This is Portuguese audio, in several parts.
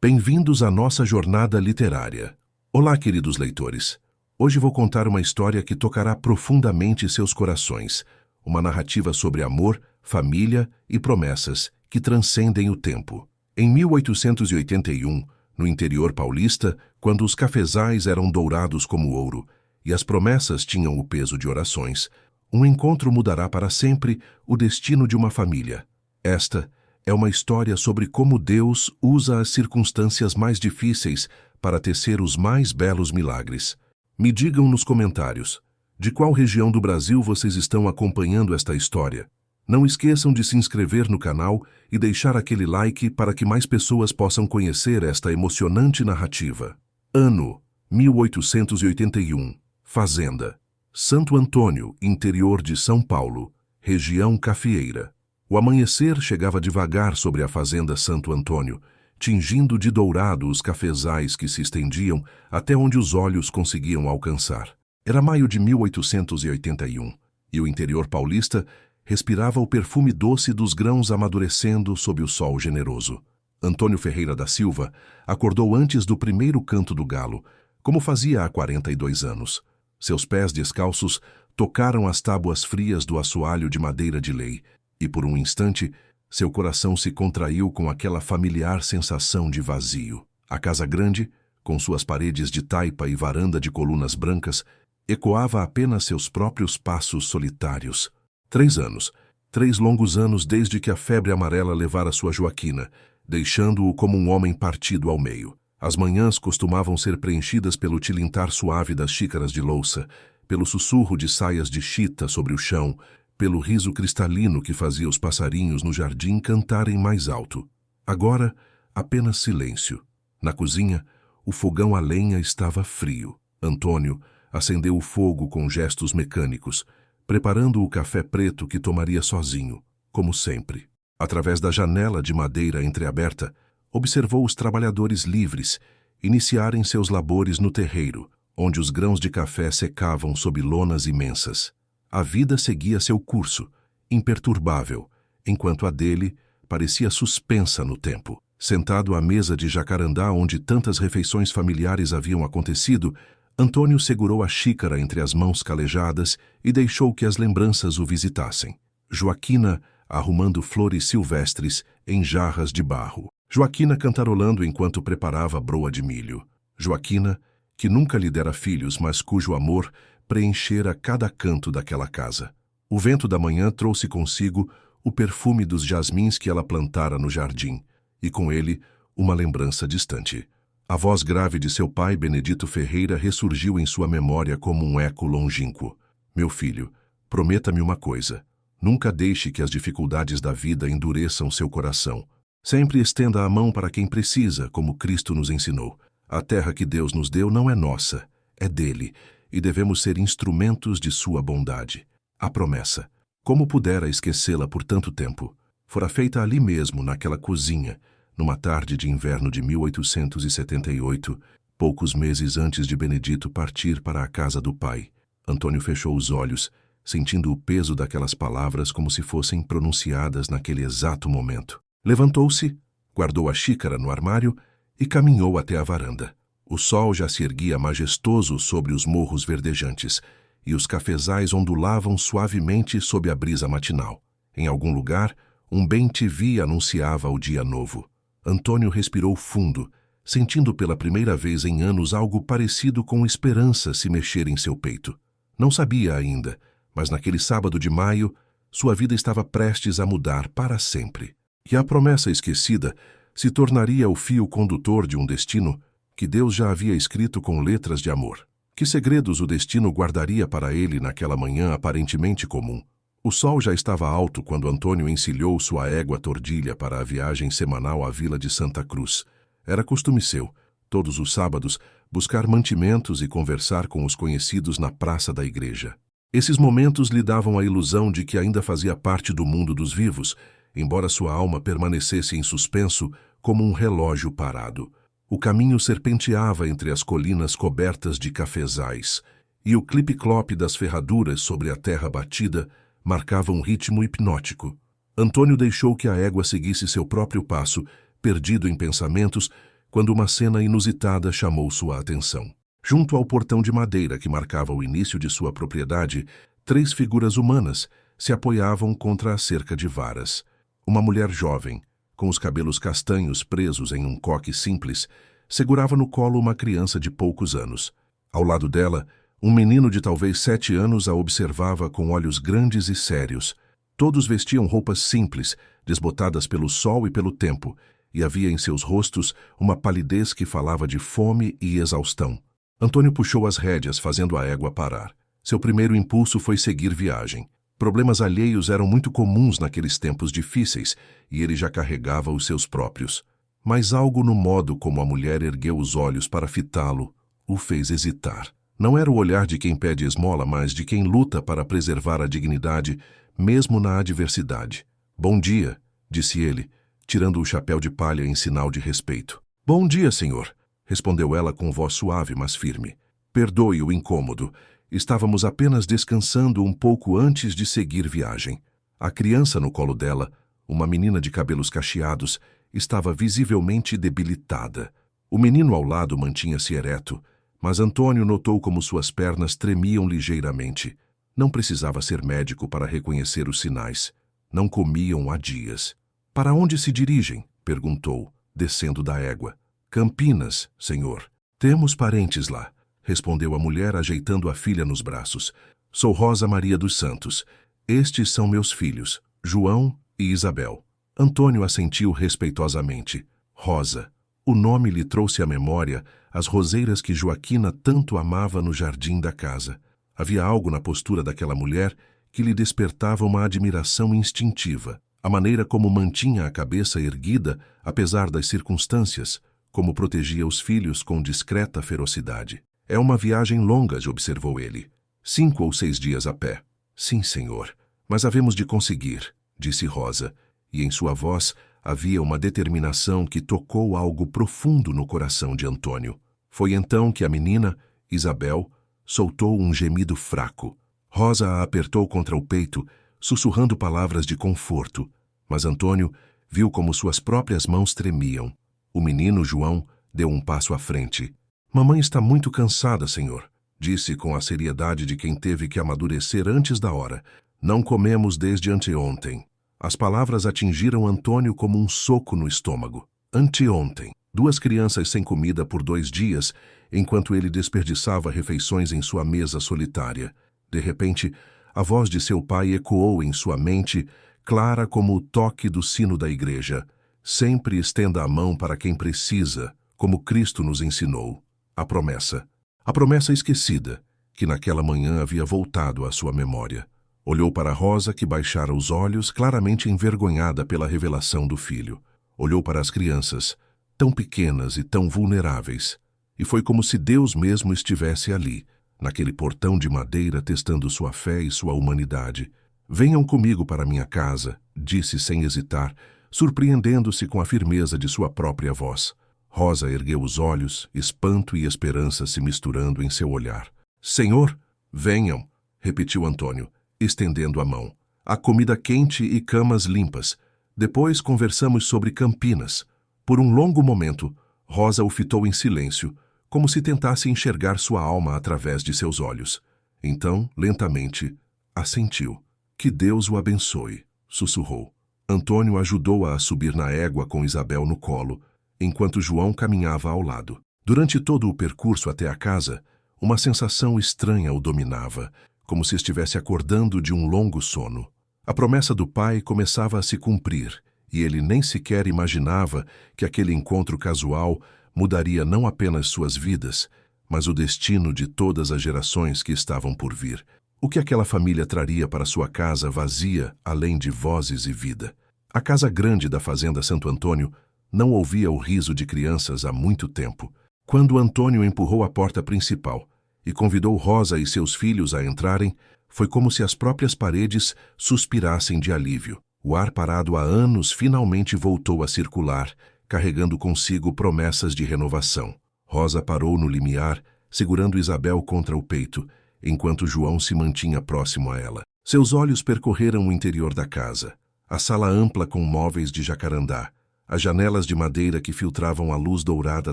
Bem-vindos à nossa jornada literária. Olá, queridos leitores. Hoje vou contar uma história que tocará profundamente seus corações. Uma narrativa sobre amor, família e promessas que transcendem o tempo. Em 1881, no interior paulista, quando os cafezais eram dourados como ouro e as promessas tinham o peso de orações, um encontro mudará para sempre o destino de uma família. Esta é uma história sobre como Deus usa as circunstâncias mais difíceis para tecer os mais belos milagres. Me digam nos comentários, de qual região do Brasil vocês estão acompanhando esta história? Não esqueçam de se inscrever no canal e deixar aquele like para que mais pessoas possam conhecer esta emocionante narrativa. Ano: 1881. Fazenda: Santo Antônio, interior de São Paulo, região cafeeira. O amanhecer chegava devagar sobre a fazenda Santo Antônio, tingindo de dourado os cafezais que se estendiam até onde os olhos conseguiam alcançar. Era maio de 1881, e o interior paulista respirava o perfume doce dos grãos amadurecendo sob o sol generoso. Antônio Ferreira da Silva acordou antes do primeiro canto do galo, como fazia há 42 anos. Seus pés descalços tocaram as tábuas frias do assoalho de madeira de lei, e por um instante, seu coração se contraiu com aquela familiar sensação de vazio. A casa grande, com suas paredes de taipa e varanda de colunas brancas, ecoava apenas seus próprios passos solitários. 3 anos, 3 longos anos desde que a febre amarela levara sua Joaquina, deixando-o como um homem partido ao meio. As manhãs costumavam ser preenchidas pelo tilintar suave das xícaras de louça, pelo sussurro de saias de chita sobre o chão, pelo riso cristalino que fazia os passarinhos no jardim cantarem mais alto. Agora, apenas silêncio. Na cozinha, o fogão a lenha estava frio. Antônio acendeu o fogo com gestos mecânicos, preparando o café preto que tomaria sozinho, como sempre. Através da janela de madeira entreaberta, observou os trabalhadores livres iniciarem seus labores no terreiro, onde os grãos de café secavam sob lonas imensas. A vida seguia seu curso, imperturbável, enquanto a dele parecia suspensa no tempo. Sentado à mesa de jacarandá onde tantas refeições familiares haviam acontecido, Antônio segurou a xícara entre as mãos calejadas e deixou que as lembranças o visitassem. Joaquina arrumando flores silvestres em jarras de barro. Joaquina cantarolando enquanto preparava broa de milho. Joaquina, que nunca lhe dera filhos, mas cujo amor preenchera cada canto daquela casa. O vento da manhã trouxe consigo o perfume dos jasmins que ela plantara no jardim, e com ele uma lembrança distante. A voz grave de seu pai, Benedito Ferreira, ressurgiu em sua memória como um eco longínquo. Meu filho, prometa-me uma coisa. Nunca deixe que as dificuldades da vida endureçam seu coração. Sempre estenda a mão para quem precisa, como Cristo nos ensinou. A terra que Deus nos deu não é nossa, é dele, e devemos ser instrumentos de sua bondade. A promessa, como pudera esquecê-la por tanto tempo, fora feita ali mesmo, naquela cozinha, numa tarde de inverno de 1878, poucos meses antes de Benedito partir para a casa do pai. Antônio fechou os olhos, sentindo o peso daquelas palavras como se fossem pronunciadas naquele exato momento. Levantou-se, guardou a xícara no armário e caminhou até a varanda. O sol já se erguia majestoso sobre os morros verdejantes, e os cafezais ondulavam suavemente sob a brisa matinal. Em algum lugar, um bem-te-vi anunciava o dia novo. Antônio respirou fundo, sentindo pela primeira vez em anos algo parecido com esperança se mexer em seu peito. Não sabia ainda, mas naquele sábado de maio, sua vida estava prestes a mudar para sempre. E a promessa esquecida se tornaria o fio condutor de um destino que Deus já havia escrito com letras de amor. Que segredos o destino guardaria para ele naquela manhã aparentemente comum? O sol já estava alto quando Antônio encilhou sua égua tordilha para a viagem semanal à vila de Santa Cruz. Era costume seu, todos os sábados, buscar mantimentos e conversar com os conhecidos na praça da igreja. Esses momentos lhe davam a ilusão de que ainda fazia parte do mundo dos vivos, embora sua alma permanecesse em suspenso como um relógio parado. O caminho serpenteava entre as colinas cobertas de cafezais, e o clipe-clop das ferraduras sobre a terra batida marcava um ritmo hipnótico. Antônio deixou que a égua seguisse seu próprio passo, perdido em pensamentos, quando uma cena inusitada chamou sua atenção. Junto ao portão de madeira que marcava o início de sua propriedade, 3 figuras humanas se apoiavam contra a cerca de varas. Uma mulher jovem, com os cabelos castanhos presos em um coque simples, segurava no colo uma criança de poucos anos. Ao lado dela, um menino de talvez 7 anos a observava com olhos grandes e sérios. Todos vestiam roupas simples, desbotadas pelo sol e pelo tempo, e havia em seus rostos uma palidez que falava de fome e exaustão. Antônio puxou as rédeas, fazendo a égua parar. Seu primeiro impulso foi seguir viagem. Problemas alheios eram muito comuns naqueles tempos difíceis, e ele já carregava os seus próprios. Mas algo no modo como a mulher ergueu os olhos para fitá-lo o fez hesitar. Não era o olhar de quem pede esmola, mas de quem luta para preservar a dignidade, mesmo na adversidade. "Bom dia", disse ele, tirando o chapéu de palha em sinal de respeito. "Bom dia, senhor", respondeu ela com voz suave, mas firme. "Perdoe o incômodo. Estávamos apenas descansando um pouco antes de seguir viagem." A criança no colo dela, uma menina de cabelos cacheados, estava visivelmente debilitada. O menino ao lado mantinha-se ereto, mas Antônio notou como suas pernas tremiam ligeiramente. Não precisava ser médico para reconhecer os sinais. Não comiam há dias. "Para onde se dirigem?", perguntou, descendo da égua. "Campinas, senhor. Temos parentes lá", respondeu a mulher, ajeitando a filha nos braços. "Sou Rosa Maria dos Santos. Estes são meus filhos, João e Isabel." Antônio assentiu respeitosamente. Rosa. O nome lhe trouxe à memória as roseiras que Joaquina tanto amava no jardim da casa. Havia algo na postura daquela mulher que lhe despertava uma admiração instintiva. A maneira como mantinha a cabeça erguida, apesar das circunstâncias, como protegia os filhos com discreta ferocidade. "É uma viagem longa", observou ele. 5 ou 6 dias a pé." "Sim, senhor, mas havemos de conseguir", disse Rosa, e em sua voz havia uma determinação que tocou algo profundo no coração de Antônio. Foi então que a menina, Isabel, soltou um gemido fraco. Rosa a apertou contra o peito, sussurrando palavras de conforto, mas Antônio viu como suas próprias mãos tremiam. O menino, João, deu um passo à frente. "Mamãe está muito cansada, senhor", disse com a seriedade de quem teve que amadurecer antes da hora. "Não comemos desde anteontem." As palavras atingiram Antônio como um soco no estômago. Anteontem. 2 crianças sem comida por 2 dias, enquanto ele desperdiçava refeições em sua mesa solitária. De repente, a voz de seu pai ecoou em sua mente, clara como o toque do sino da igreja. "Sempre estenda a mão para quem precisa, como Cristo nos ensinou." A promessa esquecida, que naquela manhã havia voltado à sua memória. Olhou para Rosa, que baixara os olhos, claramente envergonhada pela revelação do filho. Olhou para as crianças, tão pequenas e tão vulneráveis, e foi como se Deus mesmo estivesse ali, naquele portão de madeira, testando sua fé e sua humanidade. "Venham comigo para minha casa", disse sem hesitar, surpreendendo-se com a firmeza de sua própria voz. Rosa ergueu os olhos, espanto e esperança se misturando em seu olhar. "Senhor, venham", repetiu Antônio, estendendo a mão. "Há comida quente e camas limpas. Depois conversamos sobre Campinas." Por um longo momento, Rosa o fitou em silêncio, como se tentasse enxergar sua alma através de seus olhos. Então, lentamente, assentiu. "Que Deus o abençoe", sussurrou. Antônio ajudou-a a subir na égua com Isabel no colo, enquanto João caminhava ao lado. Durante todo o percurso até a casa, uma sensação estranha o dominava, como se estivesse acordando de um longo sono. A promessa do pai começava a se cumprir, e ele nem sequer imaginava que aquele encontro casual mudaria não apenas suas vidas, mas o destino de todas as gerações que estavam por vir. O que aquela família traria para sua casa vazia, além de vozes e vida? A casa grande da fazenda Santo Antônio não ouvia o riso de crianças há muito tempo. Quando Antônio empurrou a porta principal e convidou Rosa e seus filhos a entrarem, foi como se as próprias paredes suspirassem de alívio. O ar parado há anos finalmente voltou a circular, carregando consigo promessas de renovação. Rosa parou no limiar, segurando Isabel contra o peito, enquanto João se mantinha próximo a ela. Seus olhos percorreram o interior da casa. A sala ampla com móveis de jacarandá, As janelas de madeira que filtravam a luz dourada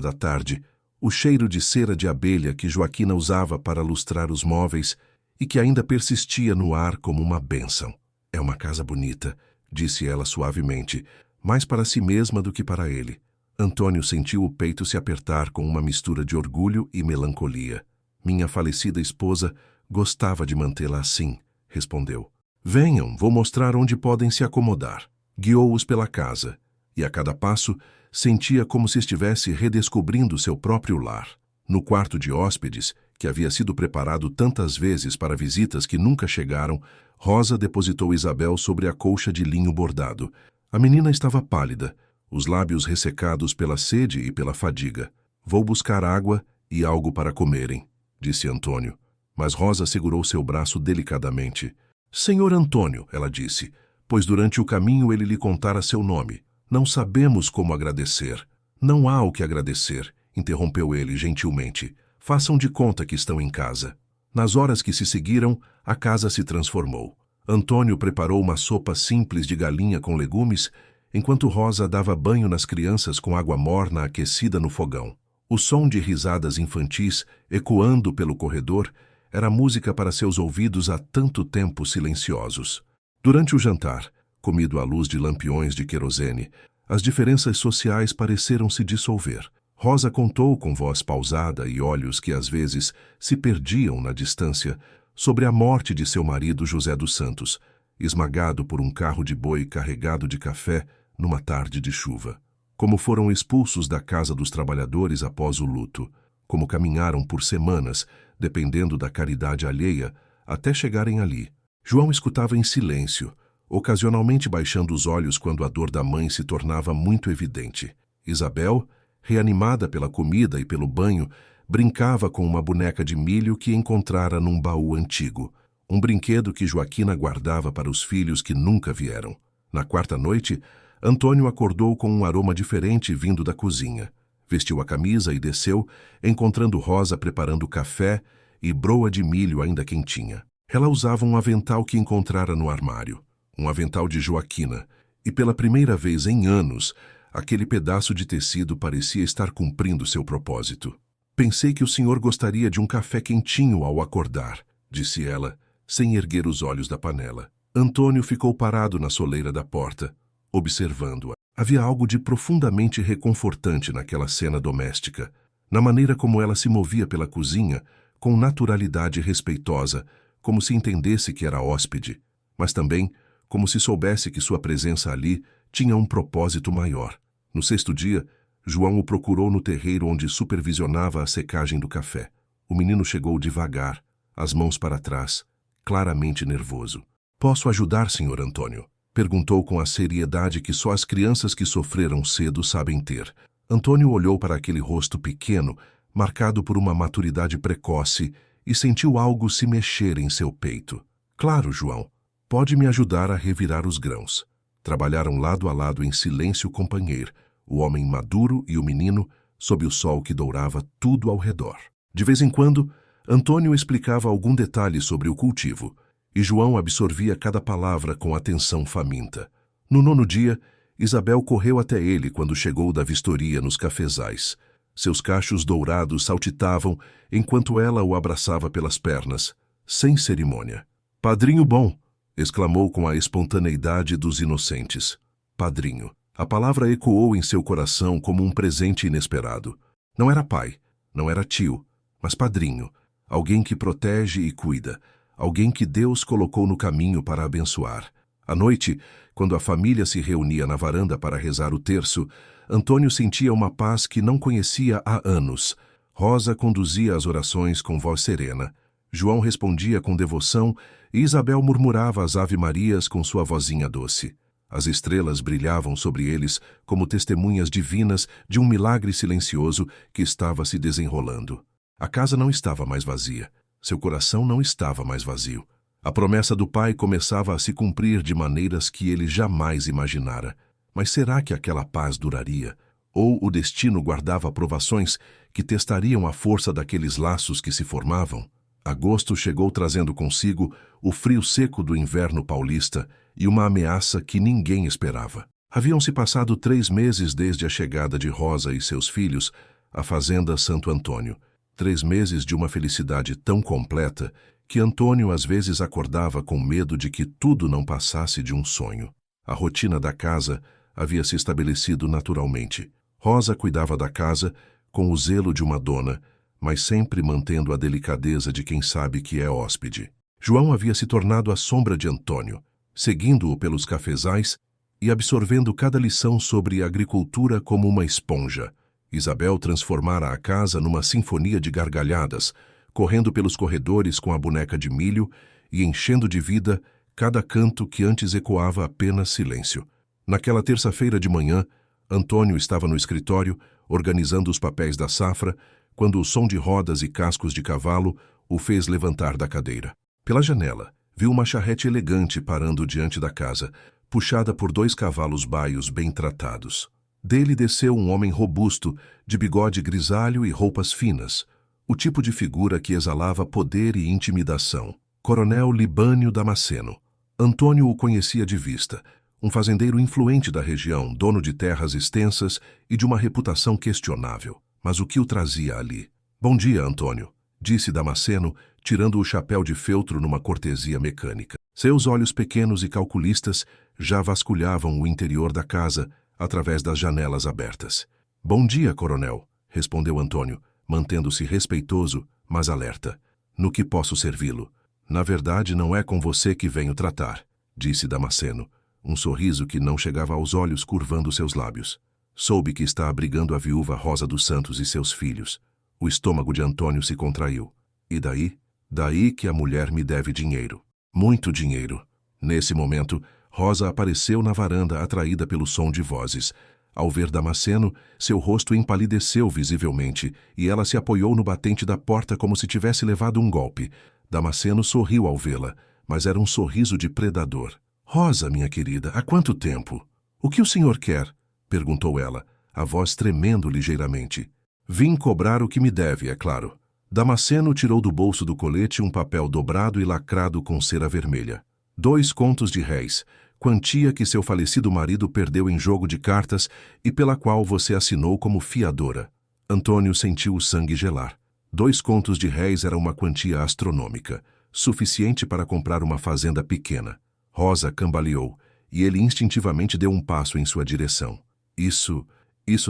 da tarde, o cheiro de cera de abelha que Joaquina usava para lustrar os móveis e que ainda persistia no ar como uma bênção. É uma casa bonita, disse ela suavemente, mais para si mesma do que para ele. Antônio sentiu o peito se apertar com uma mistura de orgulho e melancolia. Minha falecida esposa gostava de mantê-la assim, respondeu. Venham, vou mostrar onde podem se acomodar. Guiou-os pela casa, e a cada passo sentia como se estivesse redescobrindo seu próprio lar. No quarto de hóspedes, que havia sido preparado tantas vezes para visitas que nunca chegaram, Rosa depositou Isabel sobre a colcha de linho bordado. A menina estava pálida, os lábios ressecados pela sede e pela fadiga. Vou buscar água e algo para comerem, disse Antônio. Mas Rosa segurou seu braço delicadamente. Senhor Antônio, ela disse, pois durante o caminho ele lhe contara seu nome. Não sabemos como agradecer. Não há o que agradecer, interrompeu ele gentilmente. Façam de conta que estão em casa. Nas horas que se seguiram, a casa se transformou. Antônio preparou uma sopa simples de galinha com legumes, enquanto Rosa dava banho nas crianças com água morna aquecida no fogão. O som de risadas infantis, ecoando pelo corredor, era música para seus ouvidos há tanto tempo silenciosos. Durante o jantar, comido à luz de lampiões de querosene, as diferenças sociais pareceram se dissolver. Rosa contou com voz pausada e olhos que às vezes se perdiam na distância sobre a morte de seu marido José dos Santos, esmagado por um carro de boi carregado de café numa tarde de chuva. Como foram expulsos da casa dos trabalhadores após o luto, como caminharam por semanas, dependendo da caridade alheia, até chegarem ali. João escutava em silêncio, ocasionalmente baixando os olhos quando a dor da mãe se tornava muito evidente. Isabel, reanimada pela comida e pelo banho, brincava com uma boneca de milho que encontrara num baú antigo, um brinquedo que Joaquina guardava para os filhos que nunca vieram. Na quarta noite, Antônio acordou com um aroma diferente vindo da cozinha. Vestiu a camisa e desceu, encontrando Rosa preparando café e broa de milho ainda quentinha. Ela usava um avental que encontrara no armário, um avental de Joaquina, e pela primeira vez em anos, aquele pedaço de tecido parecia estar cumprindo seu propósito. Pensei que o senhor gostaria de um café quentinho ao acordar, disse ela, sem erguer os olhos da panela. Antônio ficou parado na soleira da porta, observando-a. Havia algo de profundamente reconfortante naquela cena doméstica, na maneira como ela se movia pela cozinha, com naturalidade respeitosa, como se entendesse que era hóspede, mas também como se soubesse que sua presença ali tinha um propósito maior. No sexto dia, João o procurou no terreiro onde supervisionava a secagem do café. O menino chegou devagar, as mãos para trás, claramente nervoso. Posso ajudar, senhor Antônio? Perguntou com a seriedade que só as crianças que sofreram cedo sabem ter. Antônio olhou para aquele rosto pequeno, marcado por uma maturidade precoce, e sentiu algo se mexer em seu peito. Claro, João, pode me ajudar a revirar os grãos. Trabalharam lado a lado em silêncio companheiro, o homem maduro e o menino, sob o sol que dourava tudo ao redor. De vez em quando, Antônio explicava algum detalhe sobre o cultivo, e João absorvia cada palavra com atenção faminta. No nono dia, Isabel correu até ele quando chegou da vistoria nos cafezais. Seus cachos dourados saltitavam enquanto ela o abraçava pelas pernas, sem cerimônia. Padrinho bom! Exclamou com a espontaneidade dos inocentes. Padrinho. A palavra ecoou em seu coração como um presente inesperado. Não era pai, não era tio, mas padrinho, alguém que protege e cuida, alguém que Deus colocou no caminho para abençoar. À noite, quando a família se reunia na varanda para rezar o terço, Antônio sentia uma paz que não conhecia há anos. Rosa conduzia as orações com voz serena. João respondia com devoção e Isabel murmurava as ave-marias com sua vozinha doce. As estrelas brilhavam sobre eles como testemunhas divinas de um milagre silencioso que estava se desenrolando. A casa não estava mais vazia. Seu coração não estava mais vazio. A promessa do pai começava a se cumprir de maneiras que ele jamais imaginara. Mas será que aquela paz duraria? Ou o destino guardava provações que testariam a força daqueles laços que se formavam? Agosto chegou trazendo consigo o frio seco do inverno paulista e uma ameaça que ninguém esperava. Haviam-se passado 3 meses desde a chegada de Rosa e seus filhos à fazenda Santo Antônio. 3 meses de uma felicidade tão completa que Antônio às vezes acordava com medo de que tudo não passasse de um sonho. A rotina da casa havia se estabelecido naturalmente. Rosa cuidava da casa com o zelo de uma dona, mas sempre mantendo a delicadeza de quem sabe que é hóspede. João havia se tornado a sombra de Antônio, seguindo-o pelos cafezais e absorvendo cada lição sobre agricultura como uma esponja. Isabel transformara a casa numa sinfonia de gargalhadas, correndo pelos corredores com a boneca de milho e enchendo de vida cada canto que antes ecoava apenas silêncio. Naquela terça-feira de manhã, Antônio estava no escritório, organizando os papéis da safra, quando o som de rodas e cascos de cavalo o fez levantar da cadeira. Pela janela, viu uma charrete elegante parando diante da casa, puxada por 2 cavalos baios bem tratados. Dele desceu um homem robusto, de bigode grisalho e roupas finas, o tipo de figura que exalava poder e intimidação. Coronel Libânio Damasceno. Antônio o conhecia de vista, um fazendeiro influente da região, dono de terras extensas e de uma reputação questionável. Mas o que o trazia ali? Bom dia, Antônio, disse Damasceno, tirando o chapéu de feltro numa cortesia mecânica. Seus olhos pequenos e calculistas já vasculhavam o interior da casa através das janelas abertas. Bom dia, coronel, respondeu Antônio, mantendo-se respeitoso, mas alerta. No que posso servi-lo? Na verdade, não é com você que venho tratar, disse Damasceno, um sorriso que não chegava aos olhos curvando seus lábios. Soube que está abrigando a viúva Rosa dos Santos e seus filhos. O estômago de Antônio se contraiu. E daí? Daí que a mulher me deve dinheiro. Muito dinheiro. Nesse momento, Rosa apareceu na varanda atraída pelo som de vozes. Ao ver Damasceno, seu rosto empalideceu visivelmente e ela se apoiou no batente da porta como se tivesse levado um golpe. Damasceno sorriu ao vê-la, mas era um sorriso de predador. Rosa, minha querida, há quanto tempo? O que o senhor quer? Perguntou ela, a voz tremendo ligeiramente. Vim cobrar o que me deve, é claro. Damasceno tirou do bolso do colete um papel dobrado e lacrado com cera vermelha. 2 contos de réis, quantia que seu falecido marido perdeu em jogo de cartas e pela qual você assinou como fiadora. Antônio sentiu o sangue gelar. 2 contos de réis era uma quantia astronômica, suficiente para comprar uma fazenda pequena. Rosa cambaleou, e ele instintivamente deu um passo em sua direção. Isso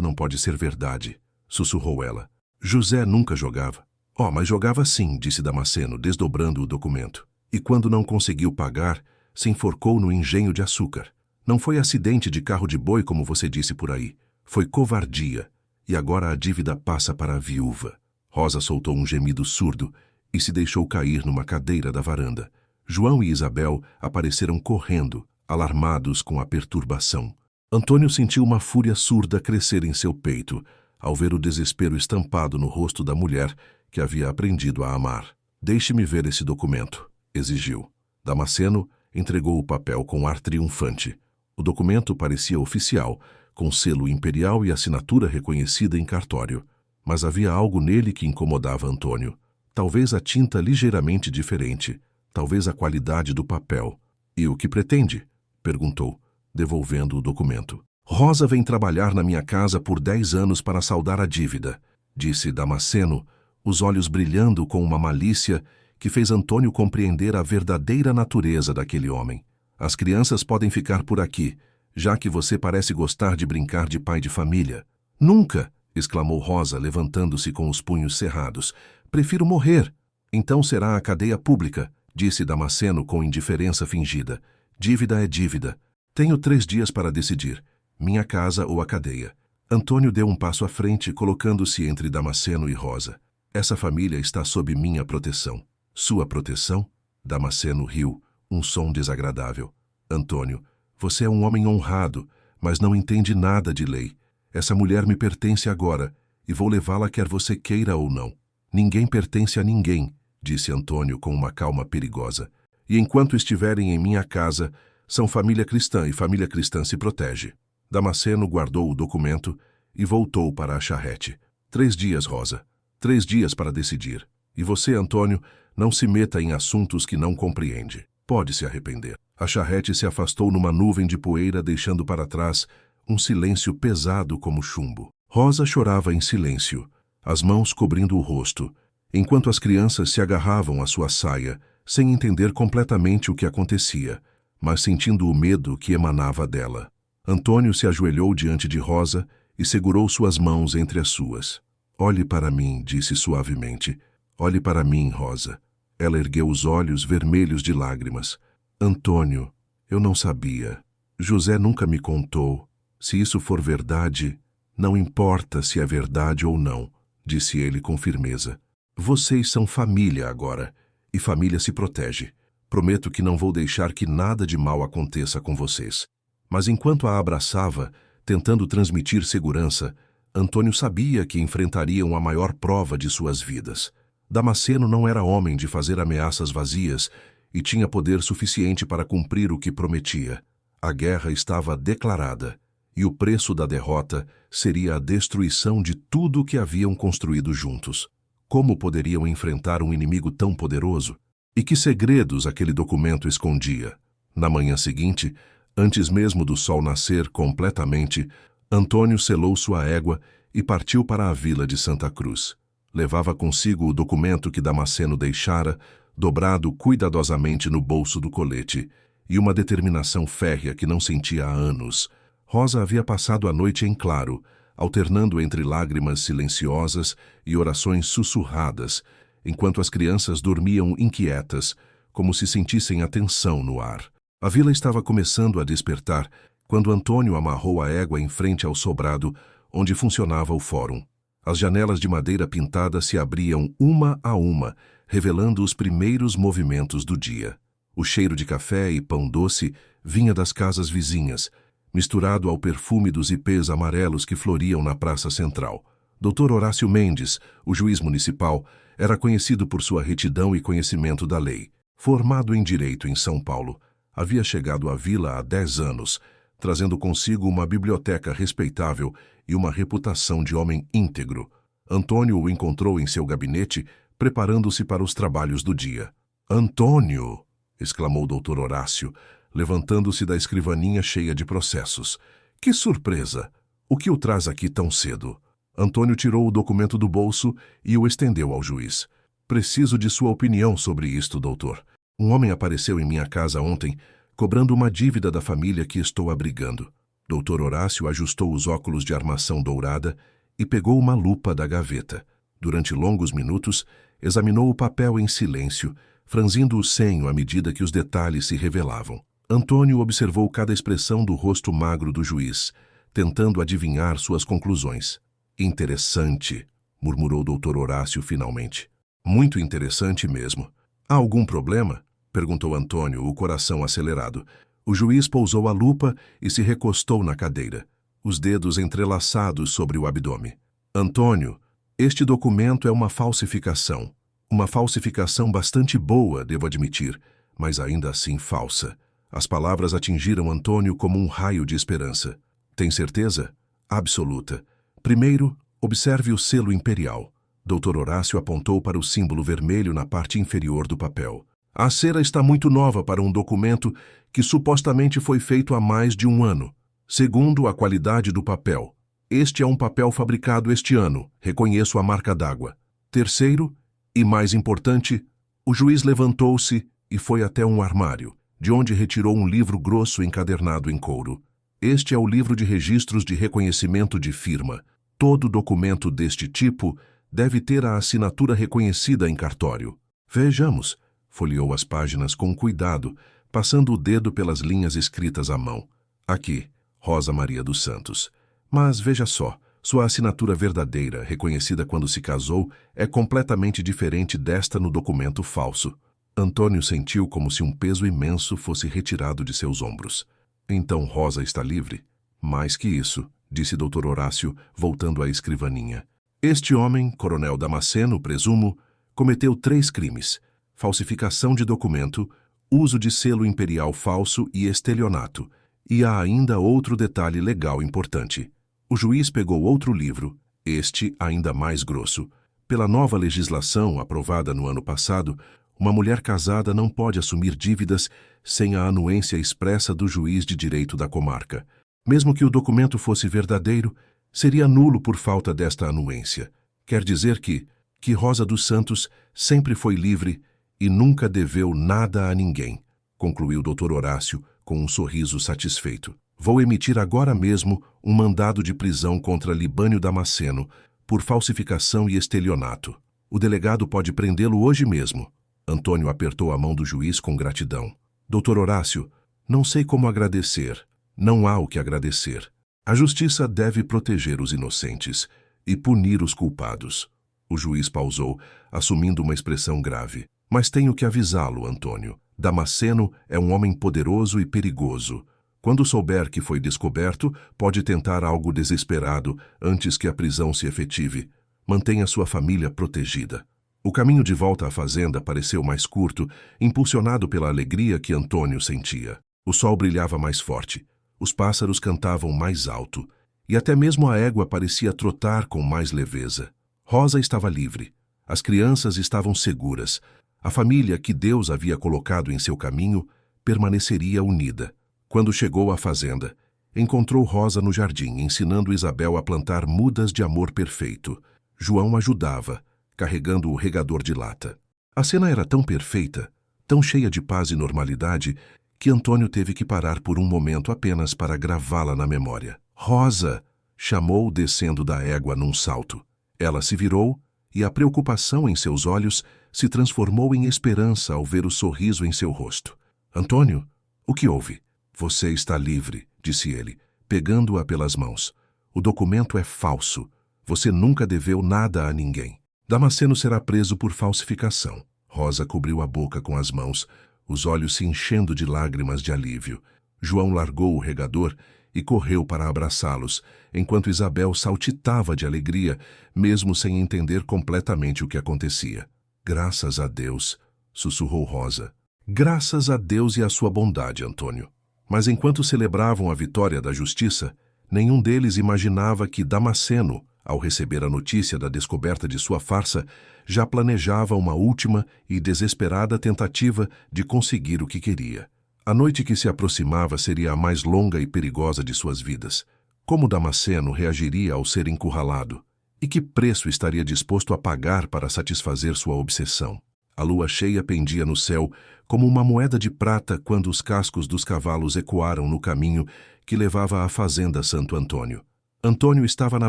não pode ser verdade, sussurrou ela. José nunca jogava. Oh, mas jogava sim, disse Damasceno, desdobrando o documento. E quando não conseguiu pagar, se enforcou no engenho de açúcar. Não foi acidente de carro de boi como você disse por aí. Foi covardia. E agora a dívida passa para a viúva. Rosa soltou um gemido surdo e se deixou cair numa cadeira da varanda. João e Isabel apareceram correndo, alarmados com a perturbação. Antônio sentiu uma fúria surda crescer em seu peito, ao ver o desespero estampado no rosto da mulher que havia aprendido a amar. Deixe-me ver esse documento, exigiu. Damasceno entregou o papel com ar triunfante. O documento parecia oficial, com selo imperial e assinatura reconhecida em cartório. Mas havia algo nele que incomodava Antônio. Talvez a tinta ligeiramente diferente, talvez a qualidade do papel. E o que pretende? Perguntou, devolvendo o documento. Rosa vem trabalhar na minha casa por 10 anos para saldar a dívida, disse Damasceno, os olhos brilhando com uma malícia que fez Antônio compreender a verdadeira natureza daquele homem. As crianças podem ficar por aqui, já que você parece gostar de brincar de pai de família. Nunca! Exclamou Rosa, levantando-se com os punhos cerrados. Prefiro morrer. Então será a cadeia pública, disse Damasceno com indiferença fingida. Dívida é dívida. Tenho 3 dias para decidir. Minha casa ou a cadeia. Antônio deu um passo à frente, colocando-se entre Damasceno e Rosa. Essa família está sob minha proteção. Sua proteção? Damasceno riu, um som desagradável. Antônio, você é um homem honrado, mas não entende nada de lei. Essa mulher me pertence agora, e vou levá-la quer você queira ou não. Ninguém pertence a ninguém, disse Antônio com uma calma perigosa. E enquanto estiverem em minha casa, são família cristã e família cristã se protege. Damasceno guardou o documento e voltou para a charrete. 3 dias, Rosa. 3 dias para decidir. E você, Antônio, não se meta em assuntos que não compreende. Pode se arrepender. A charrete se afastou numa nuvem de poeira, deixando para trás um silêncio pesado como chumbo. Rosa chorava em silêncio, as mãos cobrindo o rosto, enquanto as crianças se agarravam à sua saia, sem entender completamente o que acontecia, mas sentindo o medo que emanava dela. Antônio se ajoelhou diante de Rosa e segurou suas mãos entre as suas. Olhe para mim, disse suavemente. Olhe para mim, Rosa. Ela ergueu os olhos vermelhos de lágrimas. Antônio, eu não sabia. José nunca me contou. Se isso for verdade, não importa se é verdade ou não, disse ele com firmeza. Vocês são família agora, e família se protege. Prometo que não vou deixar que nada de mal aconteça com vocês. Mas enquanto a abraçava, tentando transmitir segurança, Antônio sabia que enfrentariam a maior prova de suas vidas. Damasceno não era homem de fazer ameaças vazias e tinha poder suficiente para cumprir o que prometia. A guerra estava declarada, e o preço da derrota seria a destruição de tudo o que haviam construído juntos. Como poderiam enfrentar um inimigo tão poderoso? E que segredos aquele documento escondia? Na manhã seguinte, antes mesmo do sol nascer completamente, Antônio selou sua égua e partiu para a vila de Santa Cruz. Levava consigo o documento que Damasceno deixara, dobrado cuidadosamente no bolso do colete, e uma determinação férrea que não sentia há anos. Rosa havia passado a noite em claro, alternando entre lágrimas silenciosas e orações sussurradas, enquanto as crianças dormiam inquietas, como se sentissem a tensão no ar. A vila estava começando a despertar quando Antônio amarrou a égua em frente ao sobrado onde funcionava o fórum. As janelas de madeira pintada se abriam uma a uma, revelando os primeiros movimentos do dia. O cheiro de café e pão doce vinha das casas vizinhas, misturado ao perfume dos ipês amarelos que floriam na praça central. Dr. Horácio Mendes, o juiz municipal, era conhecido por sua retidão e conhecimento da lei. Formado em Direito em São Paulo, havia chegado à vila há 10 anos, trazendo consigo uma biblioteca respeitável e uma reputação de homem íntegro. Antônio o encontrou em seu gabinete, preparando-se para os trabalhos do dia. «Antônio!» exclamou o Dr. Horácio, levantando-se da escrivaninha cheia de processos. «Que surpresa! O que o traz aqui tão cedo?» Antônio tirou o documento do bolso e o estendeu ao juiz. «Preciso de sua opinião sobre isto, doutor. Um homem apareceu em minha casa ontem, cobrando uma dívida da família que estou abrigando». Dr. Horácio ajustou os óculos de armação dourada e pegou uma lupa da gaveta. Durante longos minutos, examinou o papel em silêncio, franzindo o senho à medida que os detalhes se revelavam. Antônio observou cada expressão do rosto magro do juiz, tentando adivinhar suas conclusões. «Interessante», murmurou Dr. Horácio finalmente. «Muito interessante mesmo. Há algum problema?» perguntou Antônio, o coração acelerado. O juiz pousou a lupa e se recostou na cadeira, os dedos entrelaçados sobre o abdômen. «Antônio, este documento é uma falsificação. Uma falsificação bastante boa, devo admitir, mas ainda assim falsa». As palavras atingiram Antônio como um raio de esperança. «Tem certeza?» «Absoluta. Primeiro, observe o selo imperial». Dr. Horácio apontou para o símbolo vermelho na parte inferior do papel. «A cera está muito nova para um documento que supostamente foi feito há mais de um ano. Segundo, a qualidade do papel. Este é um papel fabricado este ano, reconheço a marca d'água. Terceiro, e mais importante, o juiz levantou-se e foi até um armário, de onde retirou um livro grosso encadernado em couro. Este é o livro de registros de reconhecimento de firma. Todo documento deste tipo deve ter a assinatura reconhecida em cartório. Vejamos». Folheou as páginas com cuidado, passando o dedo pelas linhas escritas à mão. «Aqui, Rosa Maria dos Santos. Mas veja só, sua assinatura verdadeira, reconhecida quando se casou, é completamente diferente desta no documento falso». Antônio sentiu como se um peso imenso fosse retirado de seus ombros. «Então Rosa está livre?» «Mais que isso», disse Dr. Horácio, voltando à escrivaninha. «Este homem, Coronel Damasceno, presumo, cometeu 3 crimes: falsificação de documento, uso de selo imperial falso e estelionato. E há ainda outro detalhe legal importante. O juiz pegou outro livro, este ainda mais grosso. Pela nova legislação aprovada no ano passado, Uma mulher casada não pode assumir dívidas sem a anuência expressa do juiz de direito da comarca. Mesmo que o documento fosse verdadeiro, seria nulo por falta desta anuência. Quer dizer que Rosa dos Santos sempre foi livre e nunca deveu nada a ninguém, concluiu o Dr. Horácio com um sorriso satisfeito. Vou emitir agora mesmo um mandado de prisão contra Libânio Damasceno por falsificação e estelionato. O delegado pode prendê-lo hoje mesmo. Antônio apertou a mão do juiz com gratidão. Dr. Horácio, não sei como agradecer. Não há o que agradecer. A justiça deve proteger os inocentes e punir os culpados. O juiz pausou, assumindo uma expressão grave. Mas tenho que avisá-lo, Antônio. Damasceno é um homem poderoso e perigoso. Quando souber que foi descoberto, pode tentar algo desesperado antes que a prisão se efetive. Mantenha sua família protegida. O caminho de volta à fazenda pareceu mais curto, impulsionado pela alegria que Antônio sentia. O sol brilhava mais forte, os pássaros cantavam mais alto, e até mesmo a égua parecia trotar com mais leveza. Rosa estava livre, as crianças estavam seguras, a família que Deus havia colocado em seu caminho permaneceria unida. Quando chegou à fazenda, encontrou Rosa no jardim, ensinando Isabel a plantar mudas de amor perfeito. João ajudava, carregando o regador de lata. A cena era tão perfeita, tão cheia de paz e normalidade, que Antônio teve que parar por um momento apenas para gravá-la na memória. Rosa! Chamou, descendo da égua num salto. Ela se virou e a preocupação em seus olhos se transformou em esperança ao ver o sorriso em seu rosto. Antônio, o que houve? Você está livre, disse ele, pegando-a pelas mãos. O documento é falso. Você nunca deveu nada a ninguém. Damasceno será preso por falsificação. Rosa cobriu a boca com as mãos, os olhos se enchendo de lágrimas de alívio. João largou o regador e correu para abraçá-los, enquanto Isabel saltitava de alegria, mesmo sem entender completamente o que acontecia. Graças a Deus, sussurrou Rosa. Graças a Deus e à sua bondade, Antônio. Mas enquanto celebravam a vitória da justiça, nenhum deles imaginava que Damasceno, ao receber a notícia da descoberta de sua farsa, já planejava uma última e desesperada tentativa de conseguir o que queria. A noite que se aproximava seria a mais longa e perigosa de suas vidas. Como Damasceno reagiria ao ser encurralado? E que preço estaria disposto a pagar para satisfazer sua obsessão? A lua cheia pendia no céu como uma moeda de prata quando os cascos dos cavalos ecoaram no caminho que levava à fazenda Santo Antônio. Antônio estava na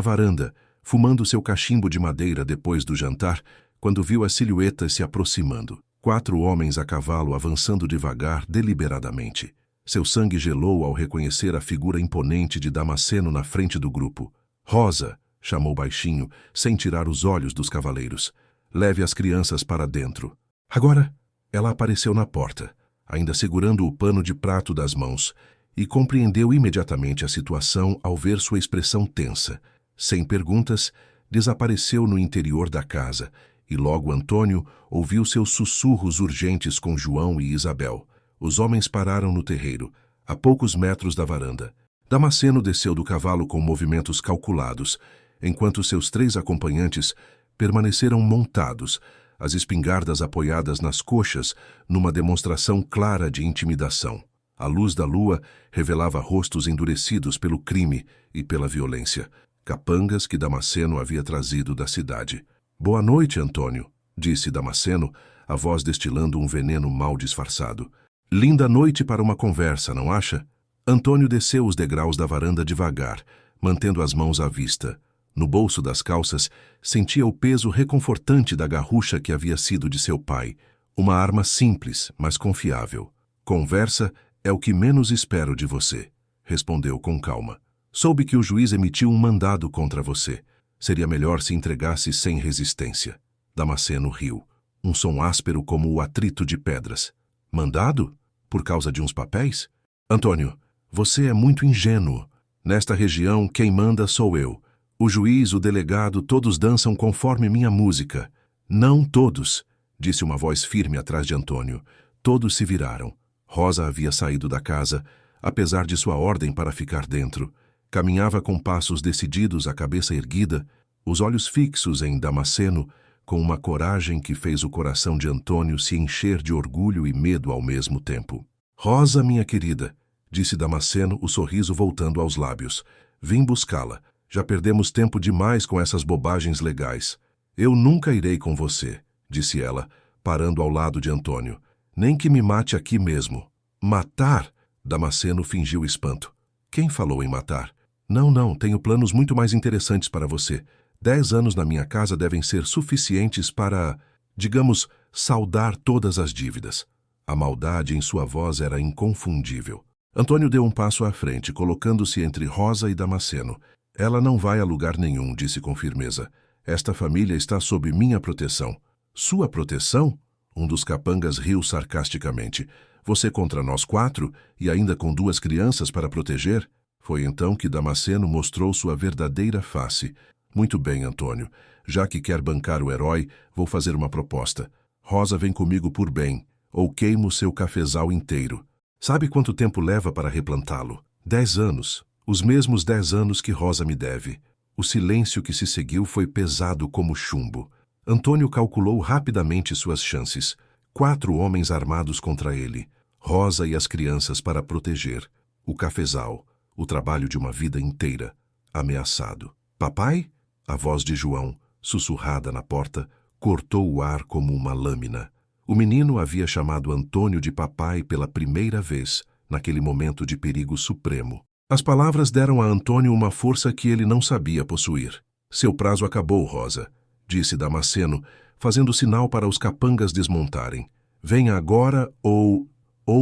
varanda, fumando seu cachimbo de madeira depois do jantar, quando viu as silhuetas se aproximando. 4 homens a cavalo avançando devagar, deliberadamente. Seu sangue gelou ao reconhecer a figura imponente de Damasceno na frente do grupo. Rosa, chamou baixinho, sem tirar os olhos dos cavaleiros. Leve as crianças para dentro. Agora, ela apareceu na porta, ainda segurando o pano de prato das mãos, e compreendeu imediatamente a situação ao ver sua expressão tensa. Sem perguntas, desapareceu no interior da casa, e logo Antônio ouviu seus sussurros urgentes com João e Isabel. Os homens pararam no terreiro, a poucos metros da varanda. Damasceno desceu do cavalo com movimentos calculados, enquanto seus 3 acompanhantes permaneceram montados, as espingardas apoiadas nas coxas, numa demonstração clara de intimidação. A luz da lua revelava rostos endurecidos pelo crime e pela violência, capangas que Damasceno havia trazido da cidade. Boa noite, Antônio, disse Damasceno, a voz destilando um veneno mal disfarçado. Linda noite para uma conversa, não acha? Antônio desceu os degraus da varanda devagar, mantendo as mãos à vista. No bolso das calças, sentia o peso reconfortante da garrucha que havia sido de seu pai. Uma arma simples, mas confiável. Conversa é o que menos espero de você, respondeu com calma. Soube que o juiz emitiu um mandado contra você. Seria melhor se entregasse sem resistência. Damasceno riu. Um som áspero como o atrito de pedras. Mandado? Por causa de uns papéis? Antônio, você é muito ingênuo. Nesta região, quem manda sou eu. O juiz, o delegado, todos dançam conforme minha música. Não todos, disse uma voz firme atrás de Antônio. Todos se viraram. Rosa havia saído da casa, apesar de sua ordem para ficar dentro. Caminhava com passos decididos, a cabeça erguida, os olhos fixos em Damasceno, com uma coragem que fez o coração de Antônio se encher de orgulho e medo ao mesmo tempo. Rosa, minha querida, disse Damasceno, o sorriso voltando aos lábios. Vim buscá-la. Já perdemos tempo demais com essas bobagens legais. Eu nunca irei com você, disse ela, parando ao lado de Antônio. Nem que me mate aqui mesmo. Matar? Damasceno fingiu espanto. Quem falou em matar? Não, tenho planos muito mais interessantes para você. 10 anos na minha casa devem ser suficientes para, digamos, saldar todas as dívidas. A maldade em sua voz era inconfundível. Antônio deu um passo à frente, colocando-se entre Rosa e Damasceno. Ela não vai a lugar nenhum, disse com firmeza. Esta família está sob minha proteção. Sua proteção? Um dos capangas riu sarcasticamente. Você contra nós 4 e ainda com 2 crianças para proteger? Foi então que Damasceno mostrou sua verdadeira face. Muito bem, Antônio. Já que quer bancar o herói, vou fazer uma proposta. Rosa vem comigo por bem, ou queimo seu cafezal inteiro. Sabe quanto tempo leva para replantá-lo? 10 anos. Os mesmos 10 anos que Rosa me deve. O silêncio que se seguiu foi pesado como chumbo. Antônio calculou rapidamente suas chances. 4 homens armados contra ele. Rosa e as crianças para proteger. O cafezal. O trabalho de uma vida inteira. Ameaçado. Papai? A voz de João, sussurrada na porta, cortou o ar como uma lâmina. O menino havia chamado Antônio de papai pela primeira vez, naquele momento de perigo supremo. As palavras deram a Antônio uma força que ele não sabia possuir. Seu prazo acabou, Rosa, disse Damasceno, fazendo sinal para os capangas desmontarem. Venha agora ou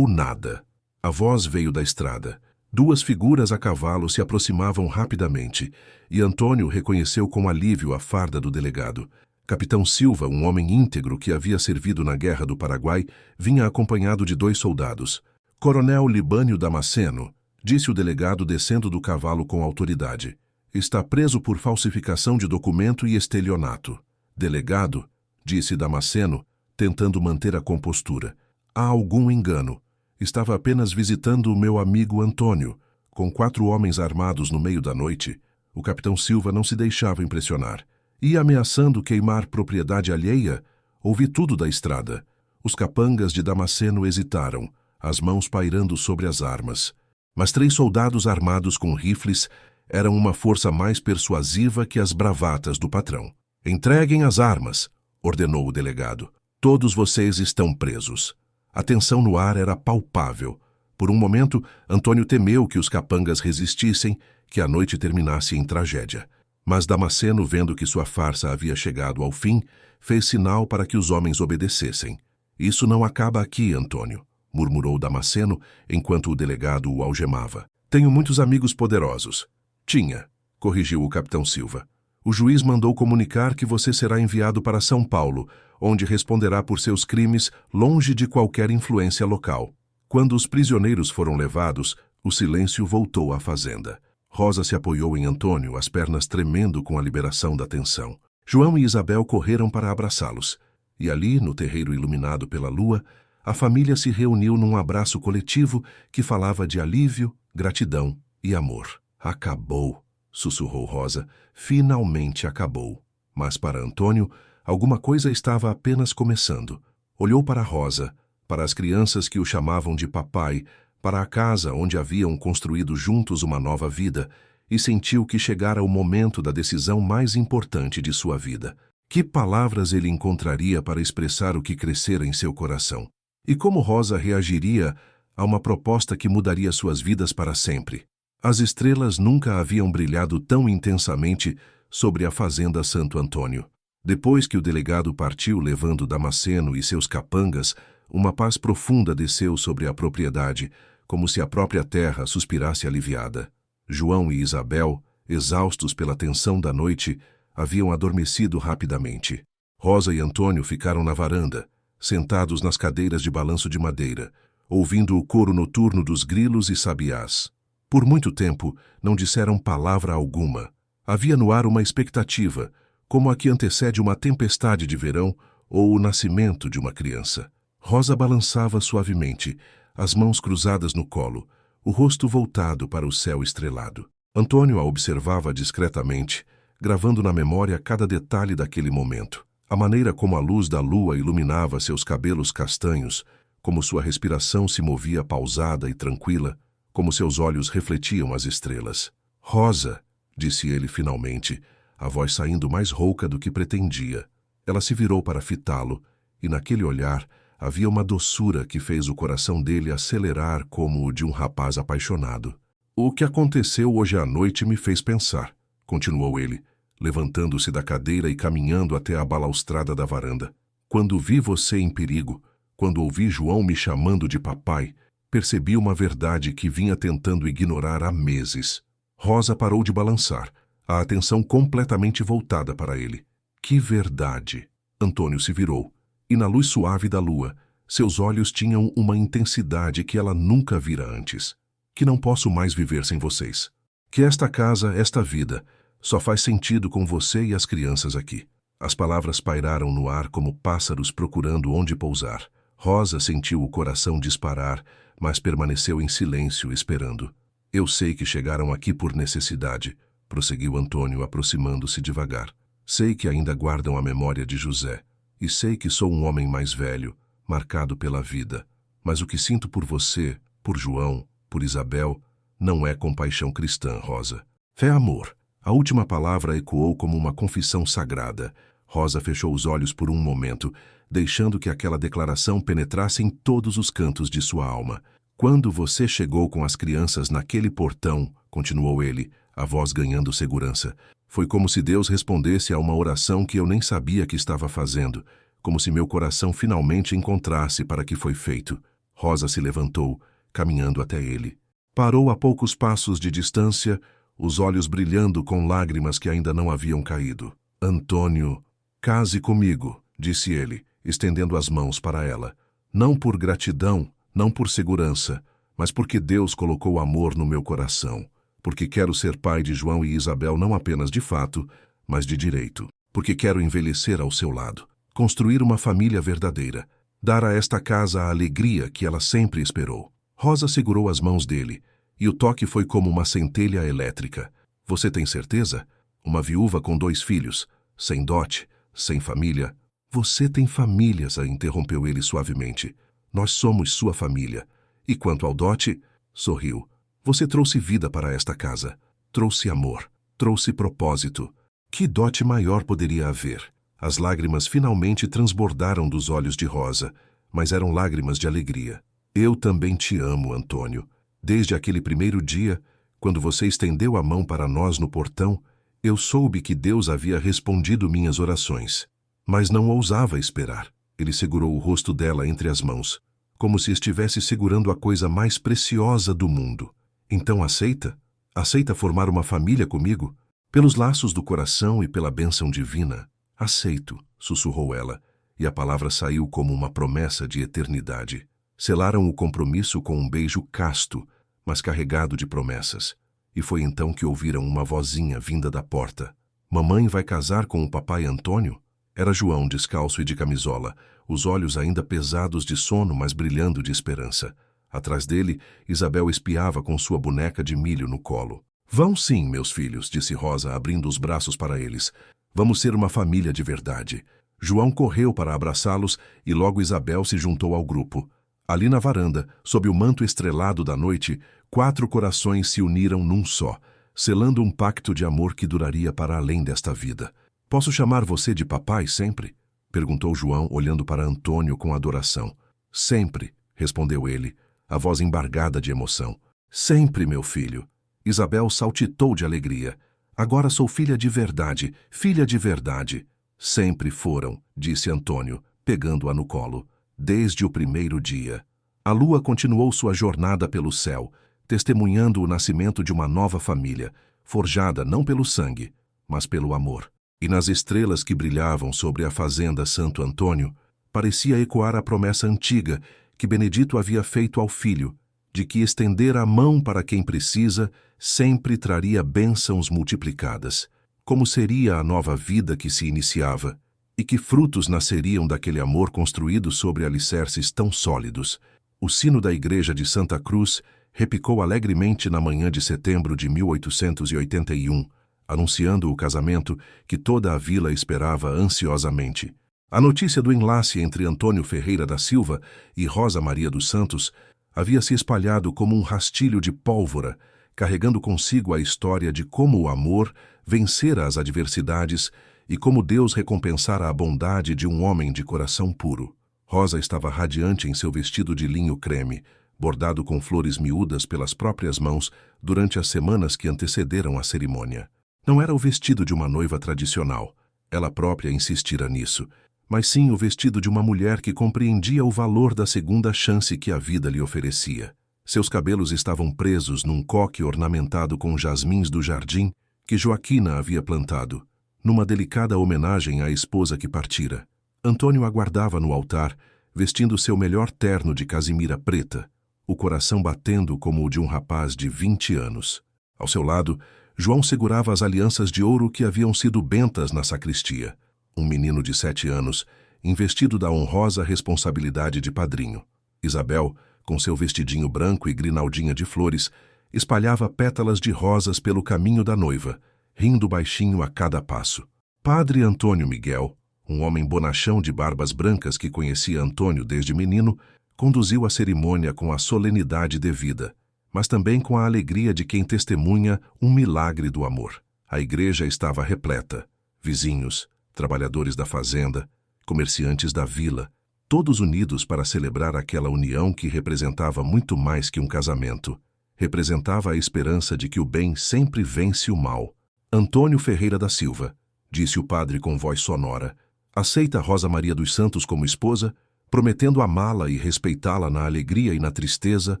nada. A voz veio da estrada. 2 figuras a cavalo se aproximavam rapidamente, e Antônio reconheceu com alívio a farda do delegado. Capitão Silva, um homem íntegro que havia servido na Guerra do Paraguai, vinha acompanhado de 2 soldados. Coronel Libânio Damasceno, disse o delegado descendo do cavalo com autoridade. Está preso por falsificação de documento e estelionato. Delegado, disse Damasceno, tentando manter a compostura. Há algum engano. Estava apenas visitando o meu amigo Antônio. Com 4 homens armados no meio da noite, o capitão Silva não se deixava impressionar. E ameaçando queimar propriedade alheia, ouvi tudo da estrada. Os capangas de Damasceno hesitaram, as mãos pairando sobre as armas. Mas 3 soldados armados com rifles eram uma força mais persuasiva que as bravatas do patrão. Entreguem as armas, ordenou o delegado. Todos vocês estão presos. A tensão no ar era palpável. Por um momento, Antônio temeu que os capangas resistissem, que a noite terminasse em tragédia. Mas Damasceno, vendo que sua farsa havia chegado ao fim, fez sinal para que os homens obedecessem. Isso não acaba aqui, Antônio, murmurou Damasceno, enquanto o delegado o algemava. Tenho muitos amigos poderosos. Tinha, corrigiu o capitão Silva. O juiz mandou comunicar que você será enviado para São Paulo, onde responderá por seus crimes longe de qualquer influência local. Quando os prisioneiros foram levados, o silêncio voltou à fazenda. Rosa se apoiou em Antônio, as pernas tremendo com a liberação da tensão. João e Isabel correram para abraçá-los. E ali, no terreiro iluminado pela lua, a família se reuniu num abraço coletivo que falava de alívio, gratidão e amor. Acabou, sussurrou Rosa. Finalmente acabou. Mas para Antônio, alguma coisa estava apenas começando. Olhou para Rosa, para as crianças que o chamavam de papai, para a casa onde haviam construído juntos uma nova vida, e sentiu que chegara o momento da decisão mais importante de sua vida. Que palavras ele encontraria para expressar o que crescera em seu coração? E como Rosa reagiria a uma proposta que mudaria suas vidas para sempre? As estrelas nunca haviam brilhado tão intensamente sobre a fazenda Santo Antônio. Depois que o delegado partiu levando Damasceno e seus capangas, uma paz profunda desceu sobre a propriedade, como se a própria terra suspirasse aliviada. João e Isabel, exaustos pela tensão da noite, haviam adormecido rapidamente. Rosa e Antônio ficaram na varanda, sentados nas cadeiras de balanço de madeira, ouvindo o coro noturno dos grilos e sabiás. Por muito tempo, não disseram palavra alguma. Havia no ar uma expectativa, como a que antecede uma tempestade de verão ou o nascimento de uma criança. Rosa balançava suavemente, as mãos cruzadas no colo, o rosto voltado para o céu estrelado. Antônio a observava discretamente, gravando na memória cada detalhe daquele momento. A maneira como a luz da lua iluminava seus cabelos castanhos, como sua respiração se movia pausada e tranquila, como seus olhos refletiam as estrelas. Rosa, disse ele finalmente, a voz saindo mais rouca do que pretendia. Ela se virou para fitá-lo, e naquele olhar havia uma doçura que fez o coração dele acelerar como o de um rapaz apaixonado. O que aconteceu hoje à noite me fez pensar, continuou ele, levantando-se da cadeira e caminhando até a balaustrada da varanda. Quando vi você em perigo, quando ouvi João me chamando de papai, percebi uma verdade que vinha tentando ignorar há meses. Rosa parou de balançar, a atenção completamente voltada para ele. Que verdade! Antônio se virou, e na luz suave da lua, seus olhos tinham uma intensidade que ela nunca vira antes. Que não posso mais viver sem vocês. Que esta casa, esta vida, só faz sentido com você e as crianças aqui. As palavras pairaram no ar como pássaros procurando onde pousar. Rosa sentiu o coração disparar, mas permaneceu em silêncio, esperando. Eu sei que chegaram aqui por necessidade, prosseguiu Antônio, aproximando-se devagar. Sei que ainda guardam a memória de José, e sei que sou um homem mais velho, marcado pela vida. Mas o que sinto por você, por João, por Isabel, não é compaixão cristã, Rosa. É amor. A última palavra ecoou como uma confissão sagrada. Rosa fechou os olhos por um momento, deixando que aquela declaração penetrasse em todos os cantos de sua alma. Quando você chegou com as crianças naquele portão, continuou ele, a voz ganhando segurança, foi como se Deus respondesse a uma oração que eu nem sabia que estava fazendo, como se meu coração finalmente encontrasse para que foi feito. Rosa se levantou, caminhando até ele. Parou a poucos passos de distância, os olhos brilhando com lágrimas que ainda não haviam caído. Antônio, case comigo, disse ele, estendendo as mãos para ela. Não por gratidão, não por segurança, mas porque Deus colocou amor no meu coração. Porque quero ser pai de João e Isabel não apenas de fato, mas de direito. Porque quero envelhecer ao seu lado, construir uma família verdadeira, dar a esta casa a alegria que ela sempre esperou. Rosa segurou as mãos dele, e o toque foi como uma centelha elétrica. Você tem certeza? Uma viúva com 2 filhos, sem dote, sem família. Você tem famílias, a interrompeu ele suavemente. Nós somos sua família. E quanto ao dote, sorriu. Você trouxe vida para esta casa. Trouxe amor. Trouxe propósito. Que dote maior poderia haver? As lágrimas finalmente transbordaram dos olhos de Rosa, mas eram lágrimas de alegria. Eu também te amo, Antônio. Desde aquele primeiro dia, quando você estendeu a mão para nós no portão, eu soube que Deus havia respondido minhas orações. Mas não ousava esperar. Ele segurou o rosto dela entre as mãos, como se estivesse segurando a coisa mais preciosa do mundo. Então aceita? Aceita formar uma família comigo? Pelos laços do coração e pela bênção divina? Aceito, sussurrou ela, e a palavra saiu como uma promessa de eternidade. Selaram o compromisso com um beijo casto, mas carregado de promessas. E foi então que ouviram uma vozinha vinda da porta. Mamãe vai casar com o papai Antônio? Era João, descalço e de camisola, os olhos ainda pesados de sono, mas brilhando de esperança. Atrás dele, Isabel espiava com sua boneca de milho no colo. Vão sim, meus filhos, disse Rosa, abrindo os braços para eles. Vamos ser uma família de verdade. João correu para abraçá-los e logo Isabel se juntou ao grupo. Ali na varanda, sob o manto estrelado da noite, 4 corações se uniram num só, selando um pacto de amor que duraria para além desta vida. Posso chamar você de papai sempre? Perguntou João, olhando para Antônio com adoração. Sempre, respondeu ele, a voz embargada de emoção. Sempre, meu filho. Isabel saltitou de alegria. Agora sou filha de verdade, filha de verdade. Sempre foram, disse Antônio, pegando-a no colo. Desde o primeiro dia. A lua continuou sua jornada pelo céu, testemunhando o nascimento de uma nova família, forjada não pelo sangue, mas pelo amor. E nas estrelas que brilhavam sobre a fazenda Santo Antônio, parecia ecoar a promessa antiga que Benedito havia feito ao filho, de que estender a mão para quem precisa sempre traria bênçãos multiplicadas. Como seria a nova vida que se iniciava? E que frutos nasceriam daquele amor construído sobre alicerces tão sólidos? O sino da igreja de Santa Cruz repicou alegremente na manhã de setembro de 1881, anunciando o casamento que toda a vila esperava ansiosamente. A notícia do enlace entre Antônio Ferreira da Silva e Rosa Maria dos Santos havia se espalhado como um rastilho de pólvora, carregando consigo a história de como o amor vencera as adversidades e como Deus recompensara a bondade de um homem de coração puro. Rosa estava radiante em seu vestido de linho creme, bordado com flores miúdas pelas próprias mãos durante as semanas que antecederam a cerimônia. Não era o vestido de uma noiva tradicional, ela própria insistira nisso, mas sim o vestido de uma mulher que compreendia o valor da segunda chance que a vida lhe oferecia. Seus cabelos estavam presos num coque ornamentado com jasmins do jardim que Joaquina havia plantado, numa delicada homenagem à esposa que partira. Antônio aguardava no altar, vestindo seu melhor terno de casimira preta, o coração batendo como o de um rapaz de 20 anos. Ao seu lado, João segurava as alianças de ouro que haviam sido bentas na sacristia. Um menino de 7 anos, investido da honrosa responsabilidade de padrinho. Isabel, com seu vestidinho branco e grinaldinha de flores, espalhava pétalas de rosas pelo caminho da noiva, rindo baixinho a cada passo. Padre Antônio Miguel, um homem bonachão de barbas brancas que conhecia Antônio desde menino, conduziu a cerimônia com a solenidade devida, mas também com a alegria de quem testemunha um milagre do amor. A igreja estava repleta. Vizinhos, trabalhadores da fazenda, comerciantes da vila, todos unidos para celebrar aquela união que representava muito mais que um casamento. Representava a esperança de que o bem sempre vence o mal. Antônio Ferreira da Silva, disse o padre com voz sonora, aceita Rosa Maria dos Santos como esposa, prometendo amá-la e respeitá-la na alegria e na tristeza,